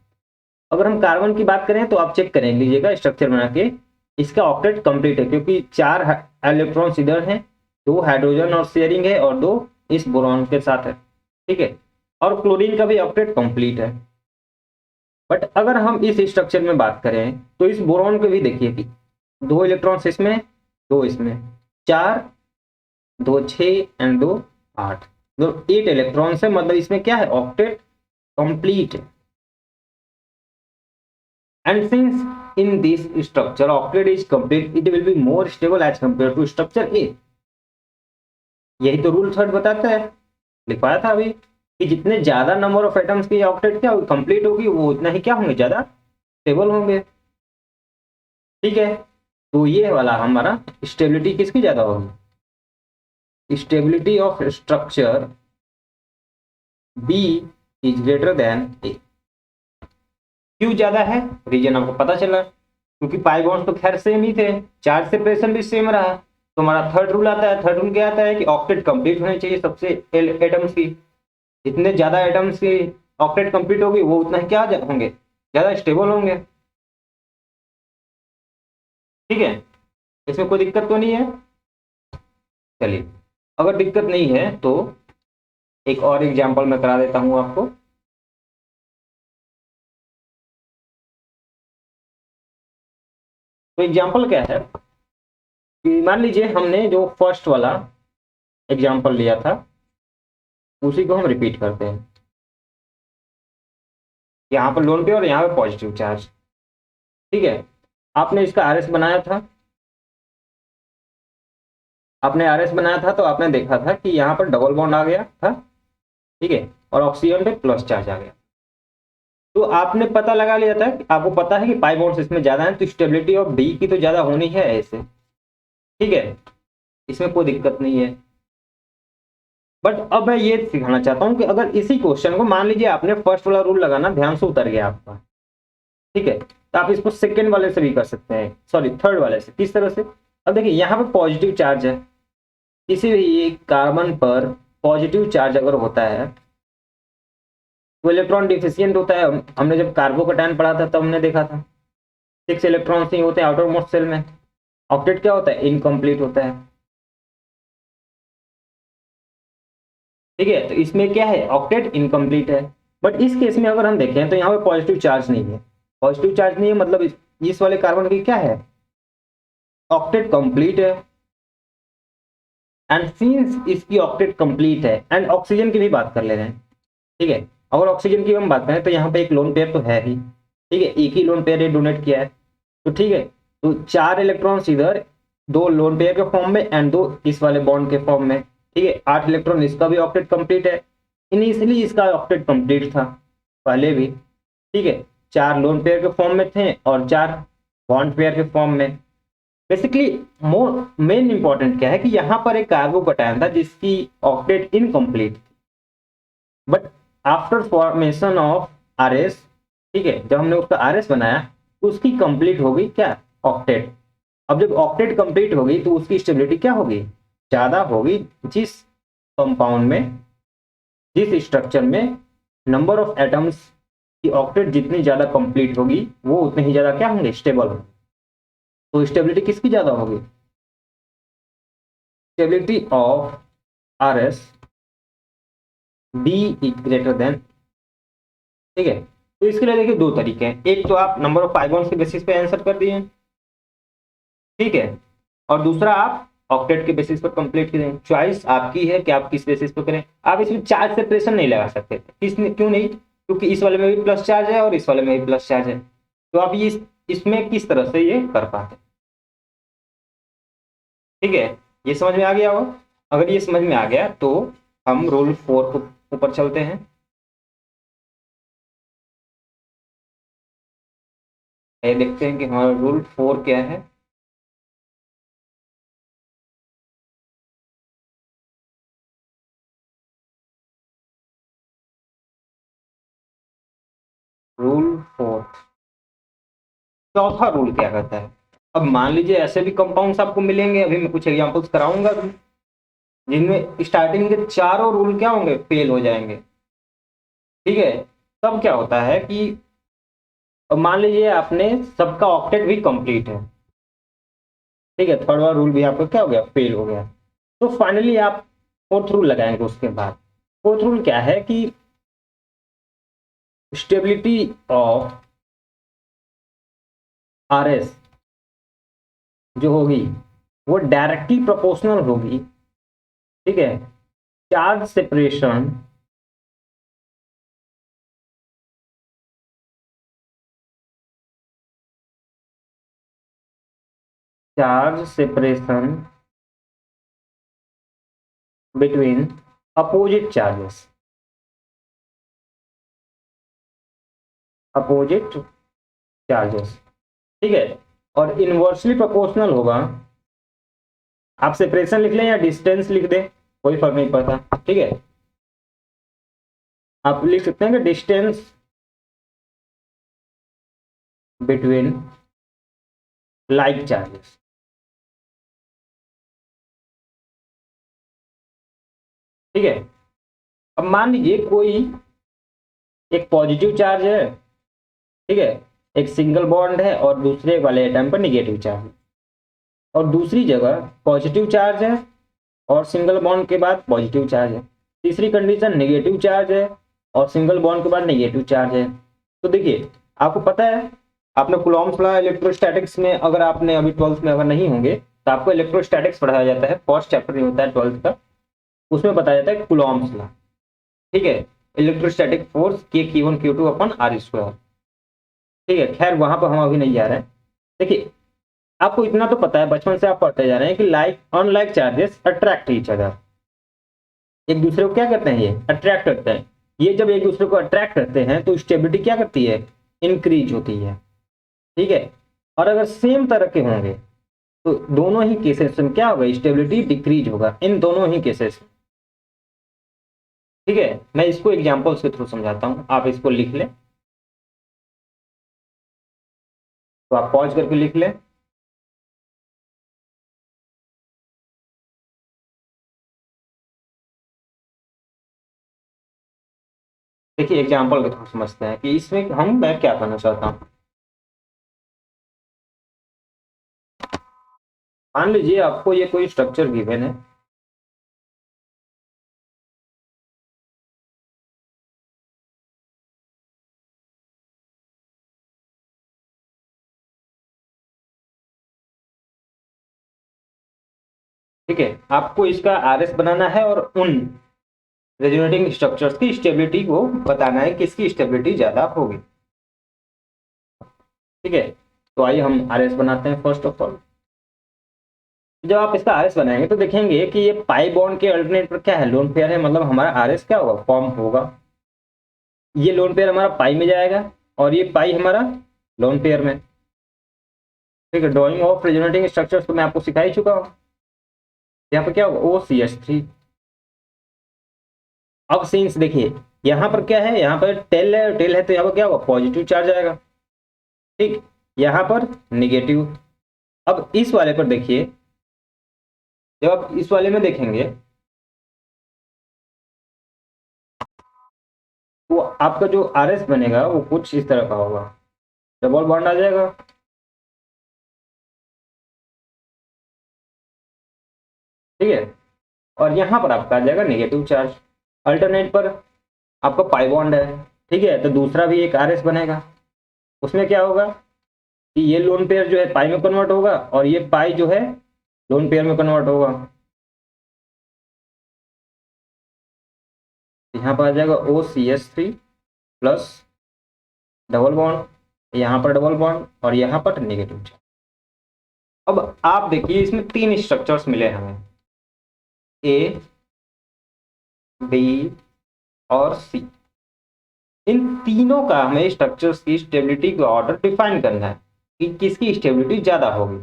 अगर हम कार्बन की बात करें तो आप चेक करें लीजिएगा स्ट्रक्चर बना के, इसका ऑक्टेट कंप्लीट है क्योंकि 4 इलेक्ट्रॉन्स इधर हैं, 2 हाइड्रोजन और शेयरिंग है और 2 इस बोरॉन के साथ है। ठीक है, और क्लोरीन का भी ऑक्टेट कंप्लीट है। बट अगर हम इस स्ट्रक्चर में बात करें तो इस बोरॉन को भी देखिए कि 2 इलेक्ट्रॉन्स इसमें, 2 इसमें, 4, 2 6 एंड 2 8, 8 इलेक्ट्रॉन्स है। मतलब इसमें क्या है, ऑक्टेट कंप्लीट है। And since in this structure octet is complete, it will be more stable as compared to structure A। यही तो रूल थर्ड बताता है, लिखवाया था अभी, कि जितने ज्यादा नंबर ऑफ एटम्स की ऑक्टेट क्या कंप्लीट होगी वो उतना ही क्या होंगे, ज्यादा स्टेबल होंगे। ठीक है, तो ये वाला हमारा स्टेबिलिटी किसकी ज्यादा होगी, stability of structure B is greater than A। क्यों ज्यादा है, रीजन आपको पता चला, क्योंकि पाई बॉन्ड्स तो खैर सेम ही थे, चार्ज सेपरेशन भी सेम रहा। तो हमारा थर्ड रूल आता है, थर्ड रूल क्या आता है कि ऑक्टेट कंप्लीट होने चाहिए सबसे एटम्स की, जितने ज्यादा एटम्स की ऑक्टेट कंप्लीट होगी वो उतना ही क्या होंगे, ज्यादा स्टेबल होंगे। ठीक है, इसमें कोई दिक्कत तो नहीं है। चलिए, अगर दिक्कत नहीं है तो एक और एग्जाम्पल मैं करा देता हूं आपको। तो एग्जाम्पल क्या है कि मान लीजिए हमने जो फर्स्ट वाला एग्जाम्पल लिया था उसी को हम रिपीट करते हैं। यहाँ पर लोन पे और यहाँ पे पॉजिटिव चार्ज। ठीक है, आपने इसका आरएस बनाया था, आपने आरएस बनाया था तो आपने देखा था कि यहाँ पर डबल बॉन्ड आ गया था, ठीक है, और ऑक्सीजन पे प्लस चार्ज आ गया। तो आपने पता लगा लिया था कि आपको पता है कि पाई बॉन्ड्स इसमें ज्यादा है तो स्टेबिलिटी ऑफ डी की तो ज्यादा होनी है ऐसे। ठीक है, इसमें कोई दिक्कत नहीं है। बट अब मैं ये सिखाना चाहता हूं कि अगर इसी क्वेश्चन को मान लीजिए आपने फर्स्ट वाला रूल लगाना ध्यान से उतर गया आपका, ठीक है, तो आप इसको सेकेंड वाले से भी कर सकते हैं, सॉरी थर्ड वाले से। किस तरह से, अब देखिए यहाँ पे पॉजिटिव चार्ज है, किसी भी कार्बन पर पॉजिटिव चार्ज अगर होता है तो इलेक्ट्रॉन डिफिशियंट होता है। हमने जब कार्बोकैटायन पढ़ा था तब हमने देखा था 6 इलेक्ट्रॉन ही होते हैं आउटर मोस्ट शेल में। ऑक्टेट क्या होता है, इनकम्प्लीट होता है। ठीक है, तो इसमें क्या है, ऑक्टेट इनकम्प्लीट है। बट इस केस में अगर हम देखें तो यहाँ पे पॉजिटिव चार्ज नहीं है, पॉजिटिव चार्ज नहीं है मतलब इस वाले कार्बन की क्या है, ऑक्टेट कंप्लीट है। एंड सिंस इसकी ऑक्टेट कंप्लीट है, एंड ऑक्सीजन की भी बात कर ले रहे हैं, ठीक है, अगर ऑक्सीजन की हम बात करें तो यहाँ पे एक लोन पेयर तो है ही, ठीक है, एक ही लोन पेयर डोनेट किया है। तो ठीक है, तो 4 इलेक्ट्रॉन्स इधर, 2 लोन पेयर के फॉर्म में एंड 2 इस वाले बॉन्ड के फॉर्म में, ठीक है। 8 इलेक्ट्रॉन, इसका भी ऑक्टेट कंप्लीट है। इनिशियली इसका ऑक्टेट कंप्लीट था पहले भी, ठीक है। 4 लोन पेयर के फॉर्म में थे और 4 बॉन्ड पेयर के फॉर्म में। बेसिकली मेन इंपॉर्टेंट क्या है कि यहाँ पर एक कार्बोकैटायन था जिसकी octet incomplete, but after formation of RS, ठीक है, जब हमने उसका आरएस बनाया उसकी कंप्लीट हो गई क्या, ऑक्टेट। अब जब ऑक्टेट कंप्लीट हो गई तो उसकी स्टेबिलिटी क्या होगी, ज्यादा होगी। जिस कंपाउंड में, जिस स्ट्रक्चर में नंबर ऑफ एटम्स की ऑक्टेट जितनी ज्यादा कंप्लीट होगी वो उतने ही ज्यादा क्या होंगे, स्टेबल होंगे। तो स्टेबिलिटी किसकी ज्यादा होगी, stability of R S B greater then, ठीक है। तो इसके लिए देखिए 2 तरीके हैं, एक तो आप नंबर ऑफ पाइगॉन्स के बेसिस पे आंसर कर दिए, ठीक है, और दूसरा आप ऑक्टेट के बेसिस पर कंप्लीट करें। चॉइस आपकी है कि आप किस बेसिस पर करें। आप इसमें चार्ज सेपरेशन नहीं लगा सकते, क्यों नहीं, क्योंकि इस वाले में भी प्लस चार्ज है और इस वाले में भी प्लस चार्ज है। तो आप ये इसमें किस तरह से ये कर पाते, ठीक है। ये समझ में आ गया हो, अगर ये समझ में आ गया तो हम रूल 4 को ऊपर चलते हैं। ये देखते हैं कि हमारा रूल 4 क्या है। रूल 4, चौथा रूल क्या कहता है। अब मान लीजिए ऐसे भी कंपाउंड्स आपको मिलेंगे, अभी मैं कुछ एग्जांपल्स कराऊंगा जिनमें स्टार्टिंग के चारों रूल क्या होंगे, फेल हो जाएंगे, ठीक है। तब क्या होता है कि अब मान लीजिए आपने सबका ऑक्टेट भी कंप्लीट है, ठीक है, थर्ड वाला रूल भी आपका क्या हो गया, फेल हो गया। तो फाइनली आप फोर्थ रूल लगाएंगे उसके बाद। फोर्थ रूल क्या है कि स्टेबिलिटी ऑफ आरएस जो होगी वो डायरेक्टली प्रोपोर्शनल होगी, ठीक है, charge separation charge separation between opposite charges, opposite charges, ठीक है। और इनवर्सली प्रोपोर्शनल होगा, आप सेपरेशन लिख लें या डिस्टेंस लिख दें कोई फर्क नहीं पड़ता, ठीक है। आप लिख सकते हैं कि डिस्टेंस बिटवीन लाइक चार्जेस, ठीक है। अब मान लीजिए कोई एक पॉजिटिव चार्ज है, ठीक है, एक सिंगल बॉन्ड है और दूसरे वाले एटम पर निगेटिव चार्ज है, और दूसरी जगह पॉजिटिव चार्ज है और सिंगल बॉन्ड के बाद पॉजिटिव चार्ज है। तीसरी कंडीशन नेगेटिव चार्ज है और सिंगल बॉन्ड के बाद नेगेटिव चार्ज है। तो देखिए आपको पता है, आपने कूलॉम्स पढ़ा इलेक्ट्रोस्टैटिक्स में, अगर आपने अभी 12th में अगर नहीं होंगे तो आपको इलेक्ट्रोस्टैटिक्स पढ़ाया जाता है, फर्स्ट चैप्टर होता है 12th का, उसमें बताया जाता है कूलॉम्स लॉ, ठीक है। इलेक्ट्रोस्टैटिक फोर्स के Q1 Q2 upon are square, ठीक है। खैर वहां पर हम अभी नहीं जा रहे हैं। देखिए आपको इतना तो पता है, बचपन से आप पढ़ते जा रहे हैं कि like unlike charges attract each other, एक दूसरे को क्या करते हैं, ये अट्रैक्ट करते हैं। ये जब एक दूसरे को अट्रैक्ट करते हैं तो स्टेबिलिटी क्या करती है, इंक्रीज होती है, ठीक है। और अगर सेम तरह के होंगे तो दोनों ही केसेस में क्या होगा, स्टेबिलिटी डिक्रीज होगा इन दोनों ही केसेस, ठीक है। मैं इसको एग्जांपल्स के थ्रू समझाता हूं, आप इसको लिख लें, तो आप पॉज करके लिख लें। देखिए एग्जांपल के थ्रू समझते हैं कि इसमें मैं क्या करना चाहता हूं। मान लीजिए आपको ये कोई स्ट्रक्चर गिवन है, ठीक है। आपको इसका आरएस बनाना है और उन रेजोनेटिंग स्ट्रक्चर्स की स्टेबिलिटी को बताना है, किसकी स्टेबिलिटी ज्यादा होगी, ठीक है। तो आइए हम आर एस बनाते हैं फर्स्ट ऑफ ऑल। जब आप इसका आर एस बनाएंगे तो देखेंगे कि ये पाई बॉन्ड के अल्टरनेट पर क्या है, लोन पेयर है, मतलब हमारा आर एस क्या होगा, फॉर्म होगा। ये लोन पेयर हमारा पाई में जाएगा और ये पाई हमारा लोन पेयर में। ठीक है, ड्राइंग ऑफ रेजोनेटिंग स्ट्रक्चर्स तो मैं आपको सिखा ही चुका हूँ। यहाँ पर क्या होगा, OCH3। अब सिंस देखिए यहाँ पर क्या है, यहाँ पर टेल है तो यहाँ पर क्या होगा, पॉजिटिव चार्ज आएगा। ठीक, यहाँ पर निगेटिव। अब इस वाले पर देखिए, जब आप इस वाले में देखेंगे वो आपका जो आर एस बनेगा वो कुछ इस तरह का होगा, डबल बॉन्ड आ जाएगा। ठीक है, और यहाँ पर आपका आ जाएगा नेगेटिव चार्ज। अल्टरनेट पर आपका पाई बॉन्ड है। ठीक है, तो दूसरा भी एक आर एस बनेगा। उसमें क्या होगा कि ये लोन पेयर जो है पाई में कन्वर्ट होगा और ये पाई जो है लोन पेयर में कन्वर्ट होगा। यहाँ पर आ जाएगा OCH3 प्लस डबल बॉन्ड, यहाँ पर डबल बॉन्ड और यहाँ पर नेगेटिव चार्ज। अब आप देखिए इसमें 3 स्ट्रक्चर्स मिले हमें, A, B और C। इन तीनों का हमें स्ट्रक्चर्स की स्टेबिलिटी का ऑर्डर डिफाइन करना है कि किसकी स्टेबिलिटी ज्यादा होगी।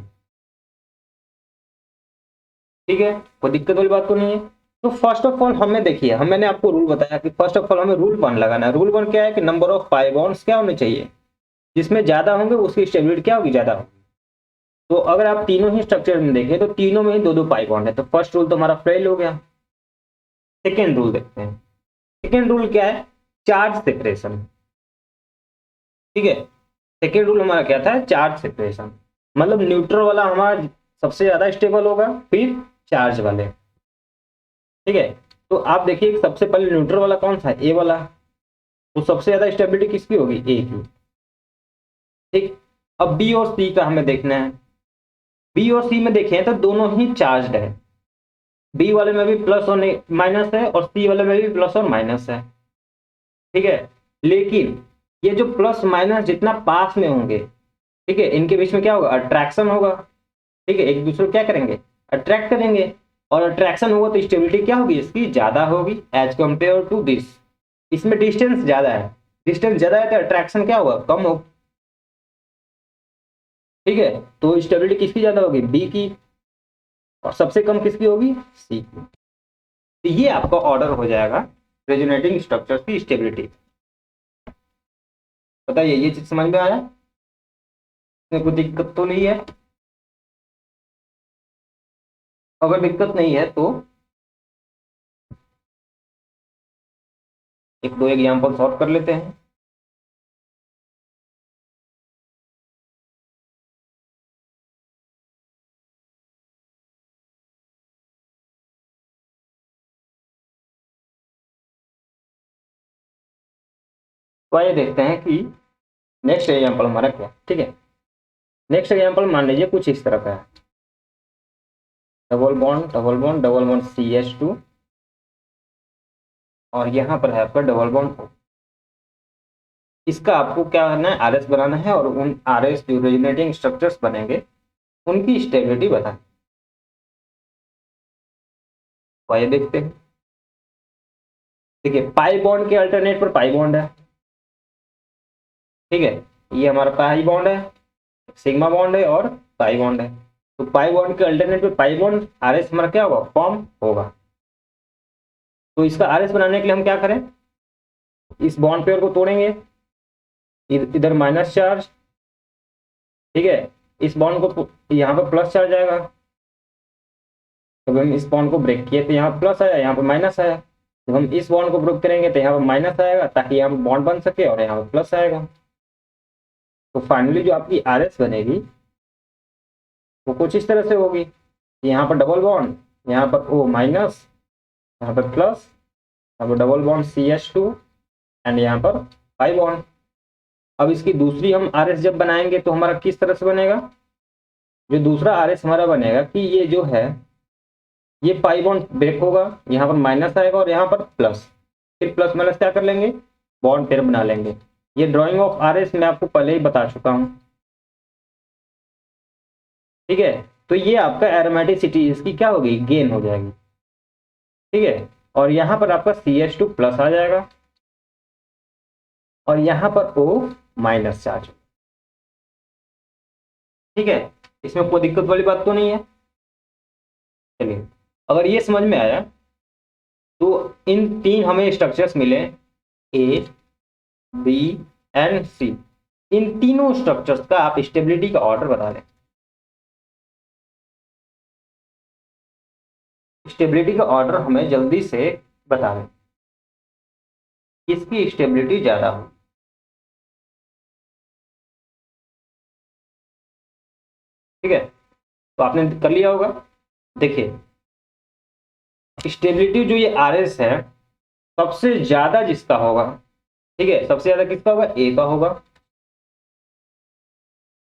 ठीक है, कोई दिक्कत वाली बात तो नहीं है। तो फर्स्ट ऑफ ऑल हमें देखिए, मैंने आपको रूल बताया कि फर्स्ट ऑफ ऑल हमें रूल 1 लगाना है। रूल 1 क्या है कि नंबर ऑफ पाई बॉन्ड्स क्या होने चाहिए, जिसमें ज्यादा होंगे उसकी स्टेबिलिटी क्या होगी, ज्यादा होगी। तो अगर आप तीनों ही स्ट्रक्चर में देखें तो तीनों में ही 2-2 पाई बॉन्ड है, तो फर्स्ट रूल तो हमारा फेल हो गया। सेकेंड रूल देखते हैं। सेकेंड रूल क्या है, चार्ज सेपरेशन। ठीक है, सेकेंड रूल हमारा क्या था, चार्ज सेपरेशन। मतलब न्यूट्रल वाला हमारा सबसे ज्यादा स्टेबल होगा, फिर चार्ज वाले। ठीक है, तो आप देखिए सबसे पहले न्यूट्रल वाला कौन सा है, ए वाला। तो सबसे ज्यादा स्टेबिलिटी किसकी होगी, ए की। ठीक, अब बी और सी का हमें देखना है। बी और सी में देखें तो दोनों ही चार्ज है। बी वाले में भी प्लस और माइनस है और सी वाले में भी प्लस और माइनस है। ठीक है, लेकिन ये जो प्लस माइनस जितना पास में होंगे, ठीक है, इनके बीच में क्या होगा, अट्रैक्शन होगा। ठीक है, एक दूसरे को क्या करेंगे, अट्रैक्ट करेंगे। और अट्रैक्शन होगा तो स्टेबिलिटी क्या होगी, इसकी ज्यादा होगी एज कंपेयर टू दिस। इसमें डिस्टेंस ज्यादा है, डिस्टेंस ज्यादा है तो अट्रैक्शन क्या होगा, कम होगा। ठीक है, तो स्टेबिलिटी किसकी ज्यादा होगी, बी की, और सबसे कम किसकी होगी, सी की। तो ये आपका ऑर्डर हो जाएगा रेजोनेटिंग स्ट्रक्चर की स्टेबिलिटी। बताइए ये चीज समझ में आया, इसमें कोई दिक्कत तो नहीं है। अगर दिक्कत नहीं है तो एक दो एग्जाम्पल सॉल्व कर लेते हैं। तो आइए देखते हैं कि नेक्स्ट एग्जाम्पल हमारा क्या। ठीक है, नेक्स्ट एग्जाम्पल मान लीजिए कुछ इस तरह का है, double bond double bond double bond CH2 और यहाँ पर है आपका डबल बॉन्ड। इसका आपको क्या करना है, आर एस बनाना है और उन आर एस जो रेजोनेटिंग स्ट्रक्चर्स बनेंगे उनकी स्टेबिलिटी बताना। तो आइए देखते हैं। देखिए पाई बॉन्ड के अल्टरनेट पर पाई बॉन्ड है। ठीक है, ये हमारा पाई बॉन्ड है, सिग्मा बॉन्ड है और पाई बॉन्ड है। तो पाई बॉन्ड के अल्टरनेट पे पाई बॉन्ड आर एस हमारा क्या होगा, फॉर्म होगा। तो इसका आर एस बनाने के लिए हम क्या करें, इस बॉन्ड पेयर को तोड़ेंगे, इधर माइनस चार्ज। ठीक है, इस बॉन्ड को यहाँ पर प्लस चार्ज आएगा। तो हम इस बॉन्ड को ब्रेक किए तो यहाँ प्लस आया, यहाँ पर माइनस आया। जब हम इस बॉन्ड को ब्रेक करेंगे तो यहाँ पर माइनस आएगा ताकि यहाँ पर बॉन्ड बन सके और यहाँ पर प्लस आएगा। तो फाइनली जो आपकी आर एस बनेगी वो कुछ इस तरह से होगी, यहाँ पर डबल बॉन्ड, यहाँ पर O माइनस, यहाँ पर प्लस, यहाँ पर डबल बॉन्ड CH2 एंड यहाँ पर पाई बॉन्ड। अब इसकी दूसरी हम आर एस जब बनाएंगे तो हमारा किस तरह से बनेगा, जो दूसरा आर एस हमारा बनेगा कि ये जो है ये पाई बॉन्ड ब्रेक होगा, यहाँ पर माइनस आएगा और यहाँ पर प्लस, फिर प्लस माइनस क्या कर लेंगे, बॉन्ड पेयर बना लेंगे। ये ड्राइंग ऑफ आर एस मैं आपको पहले ही बता चुका हूँ। ठीक है, तो ये आपका एरोमेटिसिटी इसकी क्या होगी, गेन हो जाएगी। ठीक है, और यहाँ पर आपका CH2 प्लस आ जाएगा और यहाँ पर O माइनस चार्ज। ठीक है, इसमें कोई दिक्कत वाली बात तो नहीं है। चलिए, अगर ये समझ में आया तो इन तीन हमें स्ट्रक्चर्स मिले, A, B एंड C। इन तीनों स्ट्रक्चर्स का आप स्टेबिलिटी का ऑर्डर बता दें। स्टेबिलिटी का ऑर्डर हमें जल्दी से बता दें, किसकी स्टेबिलिटी ज्यादा हो। ठीक है, तो आपने कर लिया होगा। देखिए, स्टेबिलिटी जो ये RS है, सबसे ज्यादा जिसका होगा, ठीक है, सबसे ज्यादा किसका होगा, A का होगा,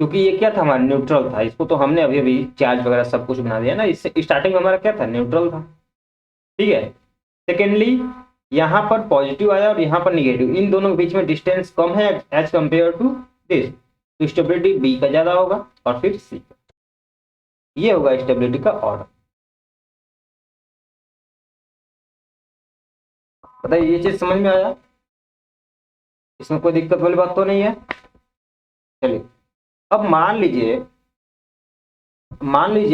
क्योंकि ये क्या था, हमारा न्यूट्रल था। इसको तो हमने अभी अभी चार्ज वगैरह सब कुछ बना दिया ना, इससे स्टार्टिंग में हमारा क्या था, न्यूट्रल था। ठीक है, सेकेंडली यहाँ पर पॉजिटिव आया और यहाँ पर निगेटिव, इन दोनों के बीच में डिस्टेंस कम है एज कंपेयर टू दिस, तो स्टेबिलिटी B का ज्यादा होगा और फिर C का। ये होगा स्टेबिलिटी का ऑर्डर। बताइए, ये चीज समझ में आया, इसमें कोई दिक्कत वाली बात तो नहीं है। चलिए, अब मान लीजिए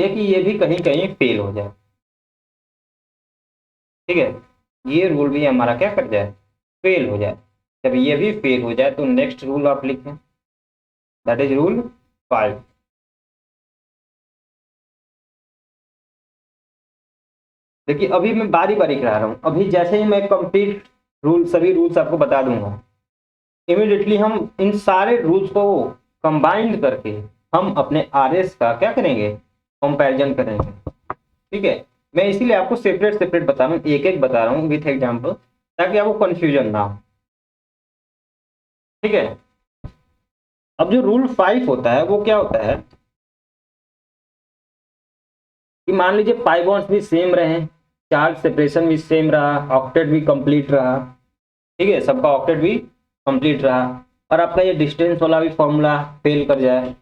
कि ये भी कहीं कहीं फेल हो जाए। ठीक है, ये रूल भी हमारा क्या कर जाए, फेल हो जाए। जब ये भी फेल हो जाए तो नेक्स्ट रूल आप लिखें, दैट इज रूल 5। देखिए, अभी मैं बारी बारी करा रहा हूं, अभी जैसे ही मैं कंप्लीट रूल, सभी रूल्स आपको बता दूंगा, इमीडिएटली हम इन सारे रूल्स को कंबाइंड करके हम अपने RS का क्या करेंगे, कंपैरिजन करेंगे। ठीक है, मैं इसीलिए आपको सेपरेट सेपरेट बता रहा हूँ, एक एक बता रहा हूँ विथ एग्जाम्पल, ताकि आपको कंफ्यूजन ना हो। ठीक है, अब जो रूल 5 होता है वो क्या होता है कि मान लीजिए पाई बॉन्ड्स भी सेम रहे, चार्ज सेपरेशन भी सेम रहा, ऑक्टेट भी कंप्लीट रहा। ठीक है, सबका ऑक्टेट भी कंप्लीट रहा, और आपका ये डिस्टेंस वाला भी फॉर्मूला फेल कर जाए,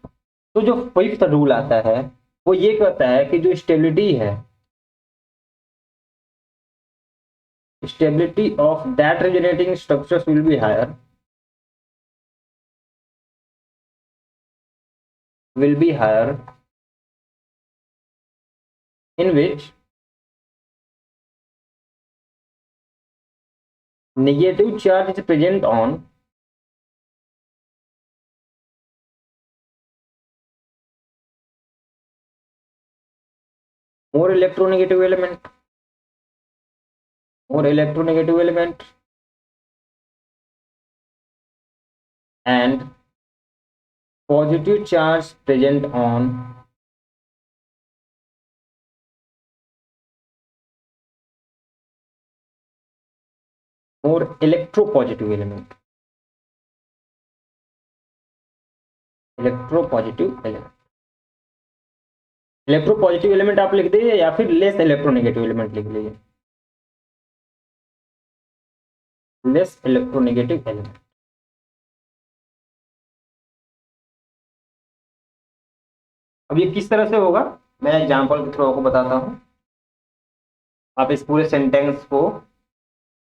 तो जो 5th रूल आता है वो ये कहता है कि जो स्टेबिलिटी है, stability of that resonating structures will be higher, in which negative charge is present on more electronegative element and positive charge present on more electropositive element, electropositive element आप लिख दीजिए या फिर लेस इलेक्ट्रोनेगेटिव एलिमेंट लिख लीजिए, less electronegative element. अब ये किस तरह से होगा, मैं एग्जांपल के थ्रू आपको बताता हूं। आप इस पूरे सेंटेंस को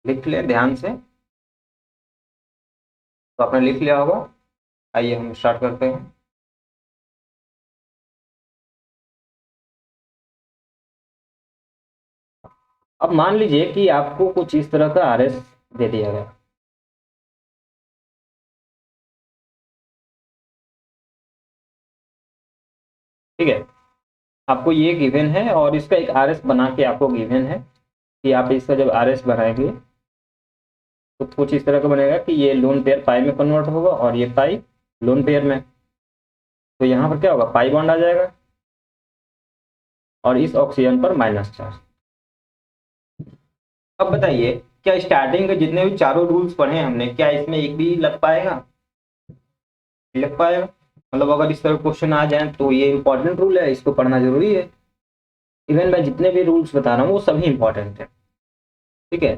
लिख ले ध्यान से, तो आपने लिख लिया होगा। आइए हम स्टार्ट करते हैं। अब मान लीजिए कि आपको कुछ इस तरह का RS दे दिया गया। ठीक है, आपको ये गिवन है और इसका एक RS बना के आपको गिवन है कि आप इसका जब RS बनाएंगे तो कुछ इस तरह का बनेगा कि ये लोन पेयर पाई में कन्वर्ट होगा और ये पाई लोन पेयर में। तो यहाँ पर क्या होगा, पाई बॉन्ड आ जाएगा और इस ऑक्सीजन पर माइनस चार्ज। अब बताइए, क्या स्टार्टिंग के जितने भी चारों रूल्स पढ़े हमने, क्या इसमें एक भी लग पाएगा, लग पाएगा? मतलब अगर इस तरह क्वेश्चन आ जाए तो ये इंपॉर्टेंट रूल है, इसको पढ़ना जरूरी है। इवन मैं जितने भी रूल्स बता रहा हूँ वो सभी इंपॉर्टेंट है। ठीक है,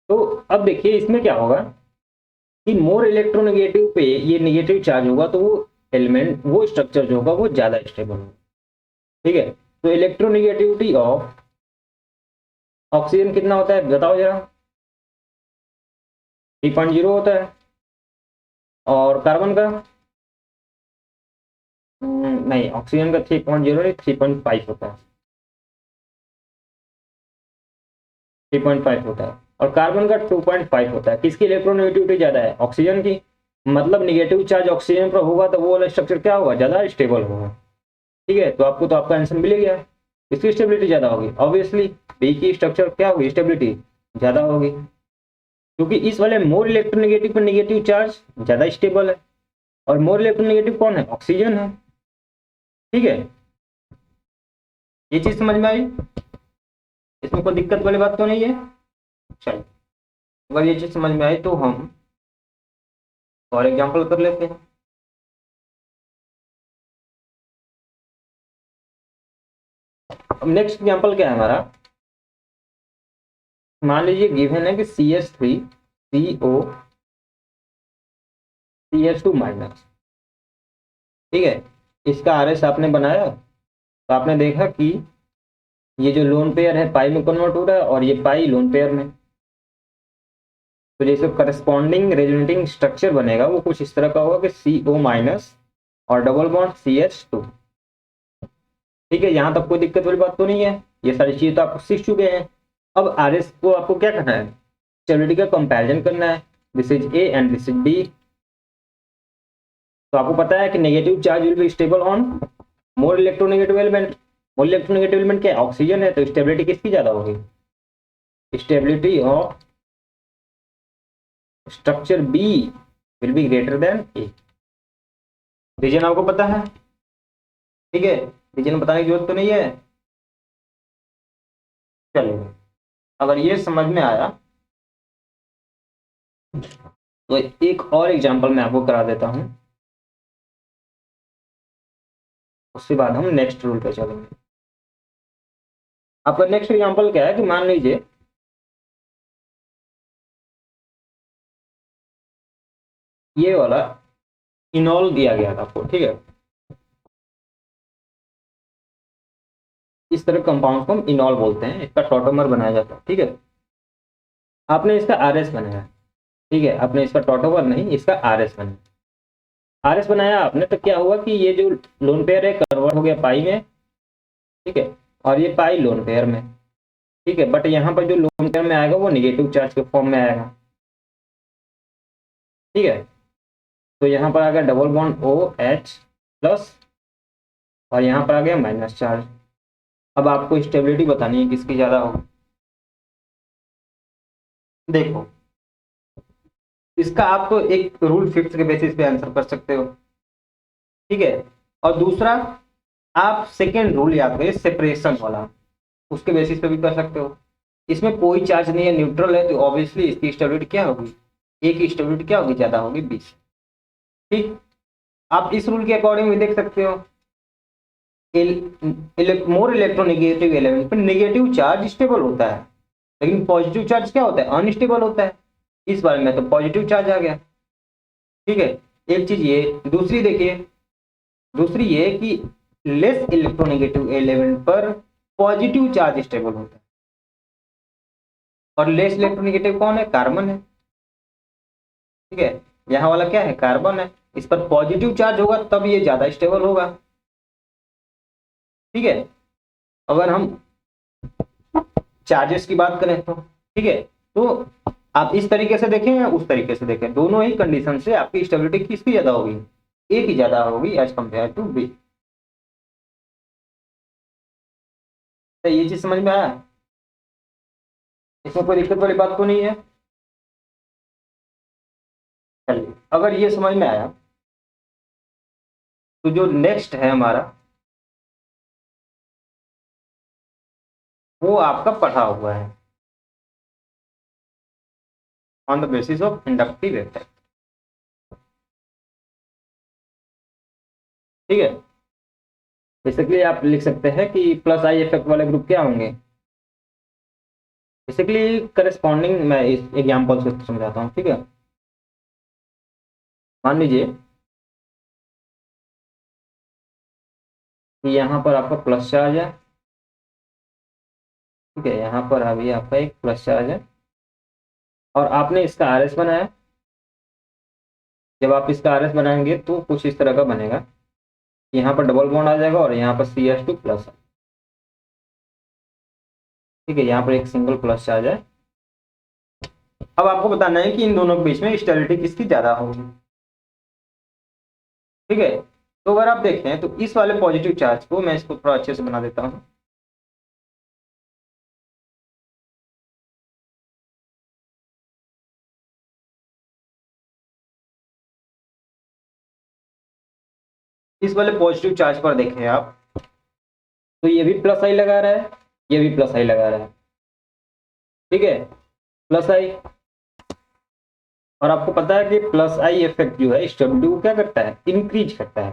तो अब देखिए इसमें क्या होगा कि मोर इलेक्ट्रोनेगेटिव पे ये नेगेटिव चार्ज होगा, तो वो एलिमेंट, वो स्ट्रक्चर जो होगा वो ज़्यादा स्टेबल होगा। ठीक है, तो इलेक्ट्रोनेगेटिविटी ऑफ ऑक्सीजन कितना होता है बताओ जरा? 3.0 होता है। और कार्बन का? नहीं, ऑक्सीजन का 3.0 नहीं, 3.5 होता है। 3.5 होता है और कार्बन का 2.5 होता है। किसकी इलेक्ट्रोनेगेटिविटी ज़्यादा है? ऑक्सीजन की। मतलब निगेटिव चार्ज ऑक्सीजन पर होगा तो वो वाला स्ट्रक्चर क्या होगा? ज़्यादा स्टेबल होगा। ठीक है, तो आपका आंसर मिल गया। इसकी स्टेबिलिटी ज़्यादा होगी ऑब्वियसली। बी की स्ट्रक्चर क्या होगी? स्टेबिलिटी ज़्यादा होगी, क्योंकि इस वाले मोर इलेक्ट्रोनेगेटिव पर निगेटिव चार्ज ज़्यादा स्टेबल है, और मोर इलेक्ट्रोनेगेटिव कौन है? ऑक्सीजन है। ठीक है, ये चीज़ समझ में आई? इसमें कोई दिक्कत वाली बात तो नहीं है? चलिए, अगर ये चीज़ समझ में आई तो हम और एग्जाम्पल कर लेते हैं। अब नेक्स्ट एग्जाम्पल क्या है हमारा? मान लीजिए गिवन है कि CH3CO CH2 माइनस। ठीक है, इसका RS आपने बनाया तो आपने देखा कि ये जो लोन पेयर है पाई में कन्वर्ट हो रहा है और ये पाई लोन पेयर में। तो जैसे करस्पॉन्डिंग रेजोनेटिंग स्ट्रक्चर बनेगा वो कुछ इस तरह का होगा कि CO माइनस और डबल बॉन्ड CH2। ठीक है, यहाँ तक कोई दिक्कत वाली बात तो नहीं है? ये सारी चीजें तो आप सीख चुके हैं। अब RS को आपको क्या करना है? स्टेबिलिटी का कंपैरिजन करना है। This is A and this is B। तो आपको पता है कि negative charge will be stable on more electronegative element. More electronegative element क्या है? ऑक्सीजन है, तो स्टेबिलिटी किसकी ज्यादा होगी? Stability of structure B will be greater than A। Reason आपको पता है? ठीक है, रीजन बताने की जरूरत तो नहीं है। चलिए, अगर ये समझ में आया तो एक और एग्जांपल मैं आपको करा देता हूं, उसके बाद हम नेक्स्ट रूल पे चलेंगे। आपका नेक्स्ट एग्जांपल क्या है कि मान लीजिए ये वाला इनॉल दिया गया था आपको। ठीक है, इस तरह कंपाउंड को हम इनॉल बोलते हैं, इसका टॉटोमर बनाया जाता है। ठीक है, आपने इसका RS बनाया। ठीक है, आपने इसका टॉटोमर नहीं, इसका RS बनाया। RS बनाया आपने तो क्या हुआ कि ये जो लोन पेयर है कन्वर्ट हो गया पाई में। ठीक है, और ये पाई लोन पेयर में। ठीक है, बट यहाँ पर जो लोन पेयर में आएगा वो निगेटिव चार्ज के फॉर्म में आएगा। ठीक है, तो यहाँ पर आ गया डबल बॉन्ड OH प्लस, और यहाँ पर आ गया माइनस चार्ज। अब आपको स्टेबिलिटी बतानी है किसकी ज्यादा होगी। देखो, इसका आप तो एक रूल फिक्स के बेसिस पे आंसर कर सकते हो। ठीक है, और दूसरा आप सेकेंड रूल याद करिए सेपरेशन वाला, उसके बेसिस पे भी कर सकते हो। इसमें कोई चार्ज नहीं है, न्यूट्रल है, तो ऑब्वियसली इसकी स्टेबिलिटी क्या होगी? ए की स्टेबिलिटी क्या होगी? ज्यादा होगी, 20। ठीक, आप इस रूल के अकॉर्डिंग भी देख सकते हो। मोर इलेक्ट्रोनेगेटिव एलिमेंट पर नेगेटिव चार्ज स्टेबल होता है, लेकिन पॉजिटिव चार्ज क्या होता है? अनस्टेबल होता है। इस बारे में तो पॉजिटिव चार्ज आ गया। ठीक है, एक चीज ये। दूसरी देखिए, दूसरी ये कि लेस इलेक्ट्रोनेगेटिव एलिमेंट पर पॉजिटिव चार्ज स्टेबल होता है, और लेस इलेक्ट्रोनेगेटिव कौन है? कार्बन है। ठीक है, यहाँ वाला क्या है? कार्बन है। इस पर पॉजिटिव चार्ज होगा तब ये ज्यादा स्टेबल होगा। ठीक है, अगर हम चार्जेस की बात करें तो ठीक है, तो आप इस तरीके से देखें या उस तरीके से देखें, दोनों ही कंडीशन से आपकी स्टेबिलिटी किसकी ज्यादा होगी? ए की ज्यादा होगी एज कंपेयर टू बी। तो ये चीज समझ में आया? इसमें कोई दिक्कत वाली बात तो नहीं है? चलिए, अगर ये समझ में आया तो जो नेक्स्ट है हमारा वो आपका पढ़ा हुआ है on the basis of inductive effect. ठीक है, बेसिकली आप लिख सकते हैं कि प्लस आई इफेक्ट वाले ग्रुप क्या होंगे? बेसिकली करस्पॉन्डिंग, मैं इस एग्जाम्पल से समझाता हूँ। ठीक है, मान लीजिए कि यहाँ पर आपका प्लस चार्ज है, ठीक है, यहाँ पर अभी आपका एक प्लस चार्ज है और आपने इसका आर एस बनाया। जब आप इसका आर एस बनाएंगे तो कुछ इस तरह का बनेगा, यहाँ पर डबल बॉन्ड आ जाएगा और यहाँ पर CH2 प्लस, ठीक है, यहाँ पर एक सिंगल प्लस चार्ज है। अब आपको बताना है कि इन दोनों के बीच में स्टेबिलिटी किसकी ज्यादा होगी, ठीक है। तो अगर आप देखें तो इस वाले पॉजिटिव चार्ज को मैं इसको थोड़ा अच्छे से बना देता हूँ। इस वाले पॉजिटिव चार्ज पर देखें आप, तो ये भी प्लस आई लगा रहा है, ये भी प्लस आई लगा रहा है, ठीक है, प्लस आई। और आपको पता है कि प्लस आई इफेक्ट जो है स्टेबिलिटी को क्या करता है, इंक्रीज करता है,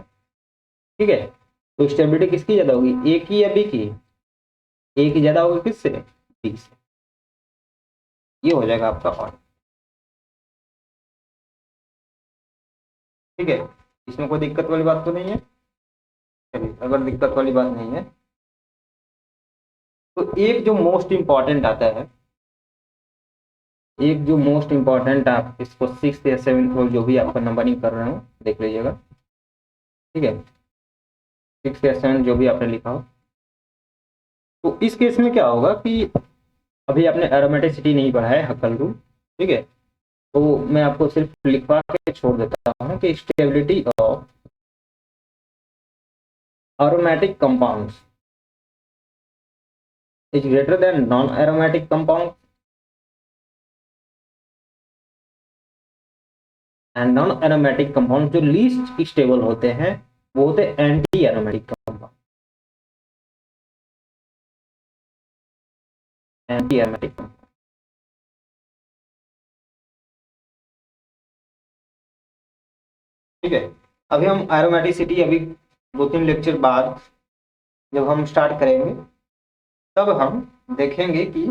ठीक है। तो स्टेबिलिटी किसकी ज्यादा होगी, ए की या बी की, ए की ज्यादा होगी किससे, बी से। ये हो जाएगा आपका और, ठीक है। इसमें कोई दिक्कत वाली बात तो नहीं है। चलिए, अगर दिक्कत वाली बात नहीं है तो एक जो मोस्ट इंपॉर्टेंट आता है, एक जो मोस्ट इंपॉर्टेंट, आप इसको 6th या 7th जो भी आपका नंबरिंग कर रहे हो देख लीजिएगा, ठीक है, 6 या 7 जो भी आपने लिखा हो। तो इस केस में क्या होगा कि अभी आपने एरोमेटिसिटी नहीं पढ़ा है, हकल रूल, ठीक है। तो मैं आपको सिर्फ लिखवा के छोड़ देता हूँ कि stability of aromatic compounds is greater than non-aromatic compound, and non aromatic compound जो लीस्ट स्टेबल होते हैं वो होते हैं anti aromatic compound, anti aromatic compound, ठीक है। अभी हम एरोमेटिसिटी अभी 2-3 लेक्चर बाद जब हम स्टार्ट करेंगे तब हम देखेंगे कि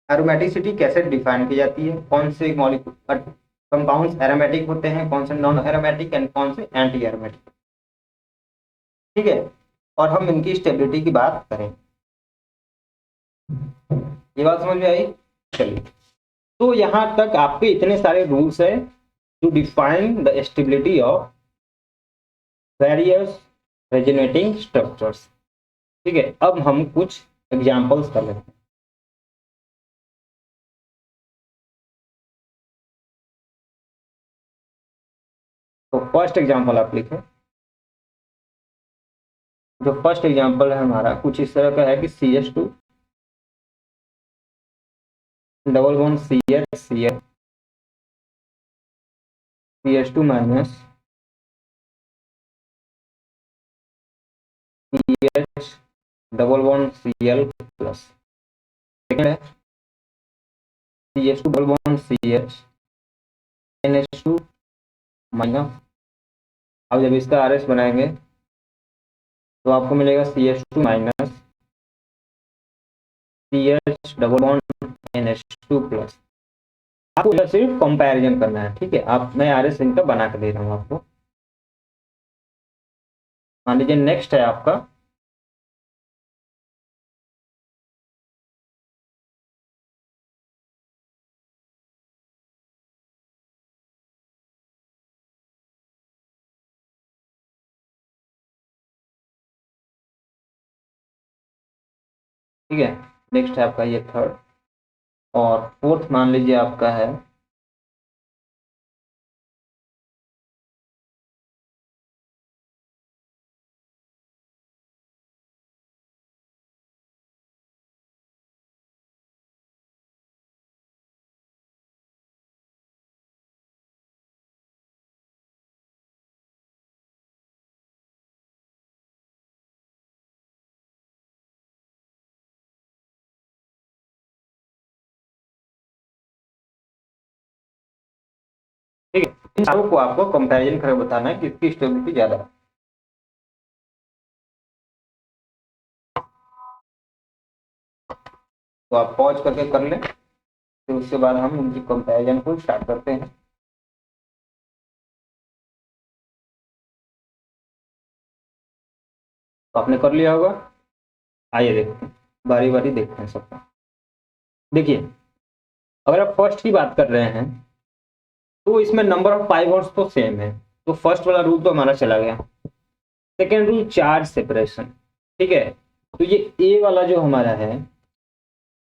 एरोमेटिसिटी कैसे डिफाइन की जाती है, कौन से मॉलिक्यूल कंपाउंड्स एरोमेटिक होते हैं, कौन से नॉन एरोमेटिक एंड कौन से एंटी एरोमेटिक, ठीक है। और हम इनकी स्टेबिलिटी की बात करें। ये बात समझ में आई। चलिए, तो यहां तक आपके इतने सारे रूल्स है to define the stability of various resonating structures, ठीक है। अब हम कुछ एग्जांपल्स कर लेते हैं। तो फर्स्ट एग्जांपल आप लिखें। जो फर्स्ट एग्जांपल है हमारा कुछ इस तरह का है कि CH2 double bond CH CH2 minus CH double bond Cl plus, second है CH2 double bond CH NH2 minus. अब जब इसका RS बनाएंगे तो आपको मिलेगा CH2 minus CH double bond NH2 plus. आपको सिर्फ कंपैरिजन करना है, ठीक है। आप मैं RS इनका बना के दे रहा हूँ आपको। मान लीजिए नेक्स्ट है आपका ठीक है, नेक्स्ट है आपका ये थर्ड, और फोर्थ मान लीजिए आपका है ठीक है। इन चारों को आपको कंपैरिजन करके बताना है कि इसकी स्टेबिलिटी ज्यादा है। तो आप पॉज करके कर लें, फिर उसके बाद हम इनकी कंपैरिजन को स्टार्ट करते हैं। तो आपने कर लिया होगा। आइए देखते हैं, बारी बारी देखते हैं सबका। देखिए, अगर आप फर्स्ट की बात कर रहे हैं तो इसमें नंबर ऑफ पाइवट्स तो सेम है, तो फर्स्ट वाला रूल तो हमारा चला गया। सेकेंड रूल चार्ज सेपरेशन, ठीक है। तो ये ए वाला जो हमारा है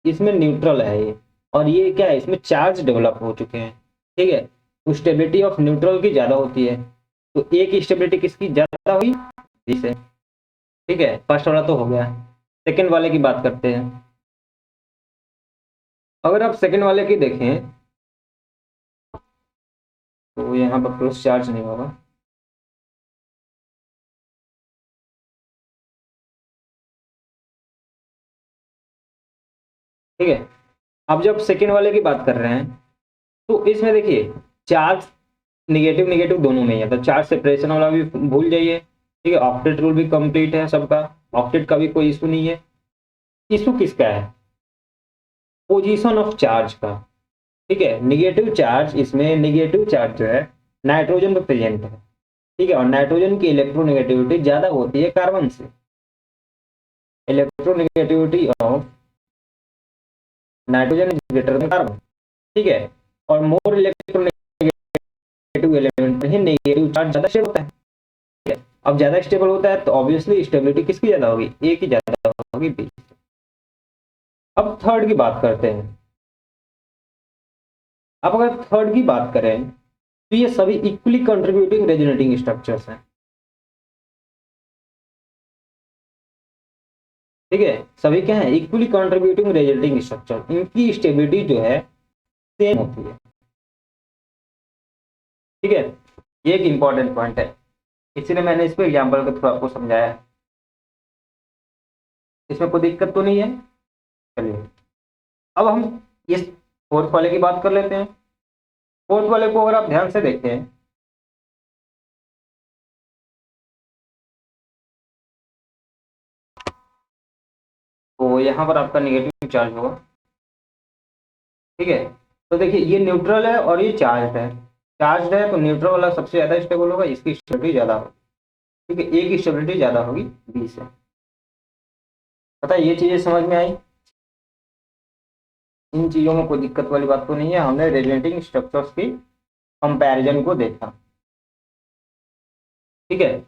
इसमें न्यूट्रल है ये, और ये क्या है, इसमें चार्ज डेवलप हो चुके हैं, ठीक है। तो स्टेबिलिटी ऑफ न्यूट्रल की ज़्यादा होती है, तो ए की स्टेबिलिटी किसकी ज़्यादा हुई, बी से, ठीक है। फर्स्ट वाला तो हो गया। सेकेंड वाले की बात करते हैं। अगर आप सेकेंड वाले की देखें तो यहाँ पर क्रॉस चार्ज नहीं होगा, ठीक है। अब जब सेकेंड वाले की बात कर रहे हैं तो इसमें देखिए चार्ज निगेटिव निगेटिव दोनों में ही है, तो चार्ज सेपरेशन वाला भी भूल जाइए, ठीक है। ऑक्टेट रूल भी कंप्लीट है सबका, ऑक्टेट का भी कोई इशू नहीं है। इशू किसका है, पोजीशन ऑफ चार्ज का, ठीक है। निगेटिव चार्ज, इसमें निगेटिव चार्ज जो है नाइट्रोजन पे प्रेजेंट है, ठीक है, और नाइट्रोजन की इलेक्ट्रोनेगेटिविटी ज्यादा होती है कार्बन से। Electronegativity of nitrogen is greater then carbon, ठीक है। और मोर इलेक्ट्रोनेगेटिव एलिमेंट में नेगेटिव चार्ज ज्यादा स्टेबल होता है, ठीक है। अब ज्यादा स्टेबल होता है तो ऑब्वियसली स्टेबिलिटी किसकी ज्यादा होगी, ए की ज्यादा होगी, बी। अब थर्ड की बात करते हैं। अब अगर थर्ड की बात करें तो ये सभी इक्वली कंट्रीब्यूटिंग रेजोनेटिंग स्ट्रक्चर्स हैं, ठीक है। सभी क्या है, इक्वली कंट्रीब्यूटिंग रेजोनेटिंग स्ट्रक्चर, इनकी स्टेबिलिटी जो है सेम होती है, ठीक है। ये एक इंपॉर्टेंट पॉइंट है, इसीलिए मैंने इस पे एग्जाम्पल के थ्रू आपको समझाया है। इसमें कोई दिक्कत तो नहीं है। चलिए, अब हम इस फोर्थ वाले की बात कर लेते हैं। फोर्थ वाले को अगर आप ध्यान से देखते हैं तो यहाँ पर आपका निगेटिव चार्ज होगा, ठीक है। तो देखिए ये न्यूट्रल है और ये चार्ज है, चार्ज है तो न्यूट्रल वाला सबसे ज्यादा स्टेबल होगा, इसकी स्टेबिलिटी ज्यादा होगी, ठीक है। ए की स्टेबिलिटी ज्यादा होगी बी से। पता है, ये चीजें समझ में आई। इन चीजों में कोई दिक्कत वाली बात तो नहीं है, हमने रेजोनेटिंग स्ट्रक्चर्स की कंपैरिजन को देखा, ठीक है।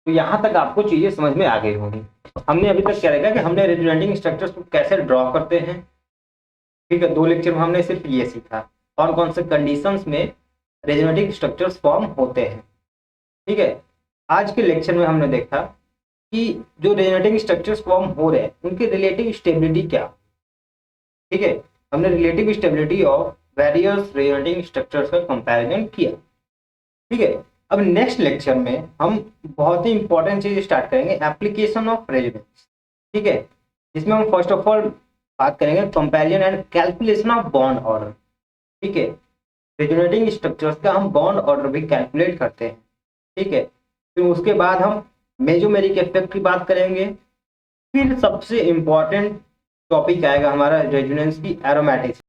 तो यहाँ तक आपको चीजें समझ में आ गई होंगी। हमने अभी तक क्या देखा कि हमने रेजोनेटिंग स्ट्रक्चर्स को कैसे ड्रॉ करते हैं, ठीक है। 2 लेक्चर में हमने सिर्फ ये सीखा, कौन कौन से कंडीशंस में रेजोनेटिंग स्ट्रक्चर्स फॉर्म होते हैं, ठीक है। आज के लेक्चर में हमने देखा कि जो रेजोनेटिंग स्ट्रक्चर्स फॉर्म हो रहे हैं उनकी रिलेटिव स्टेबिलिटी क्या, ठीक है। हमने relative stability of various resonating structures का कंपैरिजन किया, ठीक है। अब नेक्स्ट लेक्चर में हम बहुत ही इंपॉर्टेंट चीज स्टार्ट करेंगे, एप्लीकेशन ऑफ रेजोनेंस, ठीक है। जिसमें हम फर्स्ट ऑफ ऑल बात करेंगे comparison and calculation of bond order, ठीक है। रेजोनेटिंग स्ट्रक्चर्स का हम बॉन्ड ऑर्डर भी कैलकुलेट करते हैं, ठीक है। फिर उसके बाद हम मेसोमेरिक इफेक्ट की बात करेंगे। फिर सबसे इंपॉर्टेंट टॉपिक आएगा हमारा रेजोनेंस की एरोमेटिक्स।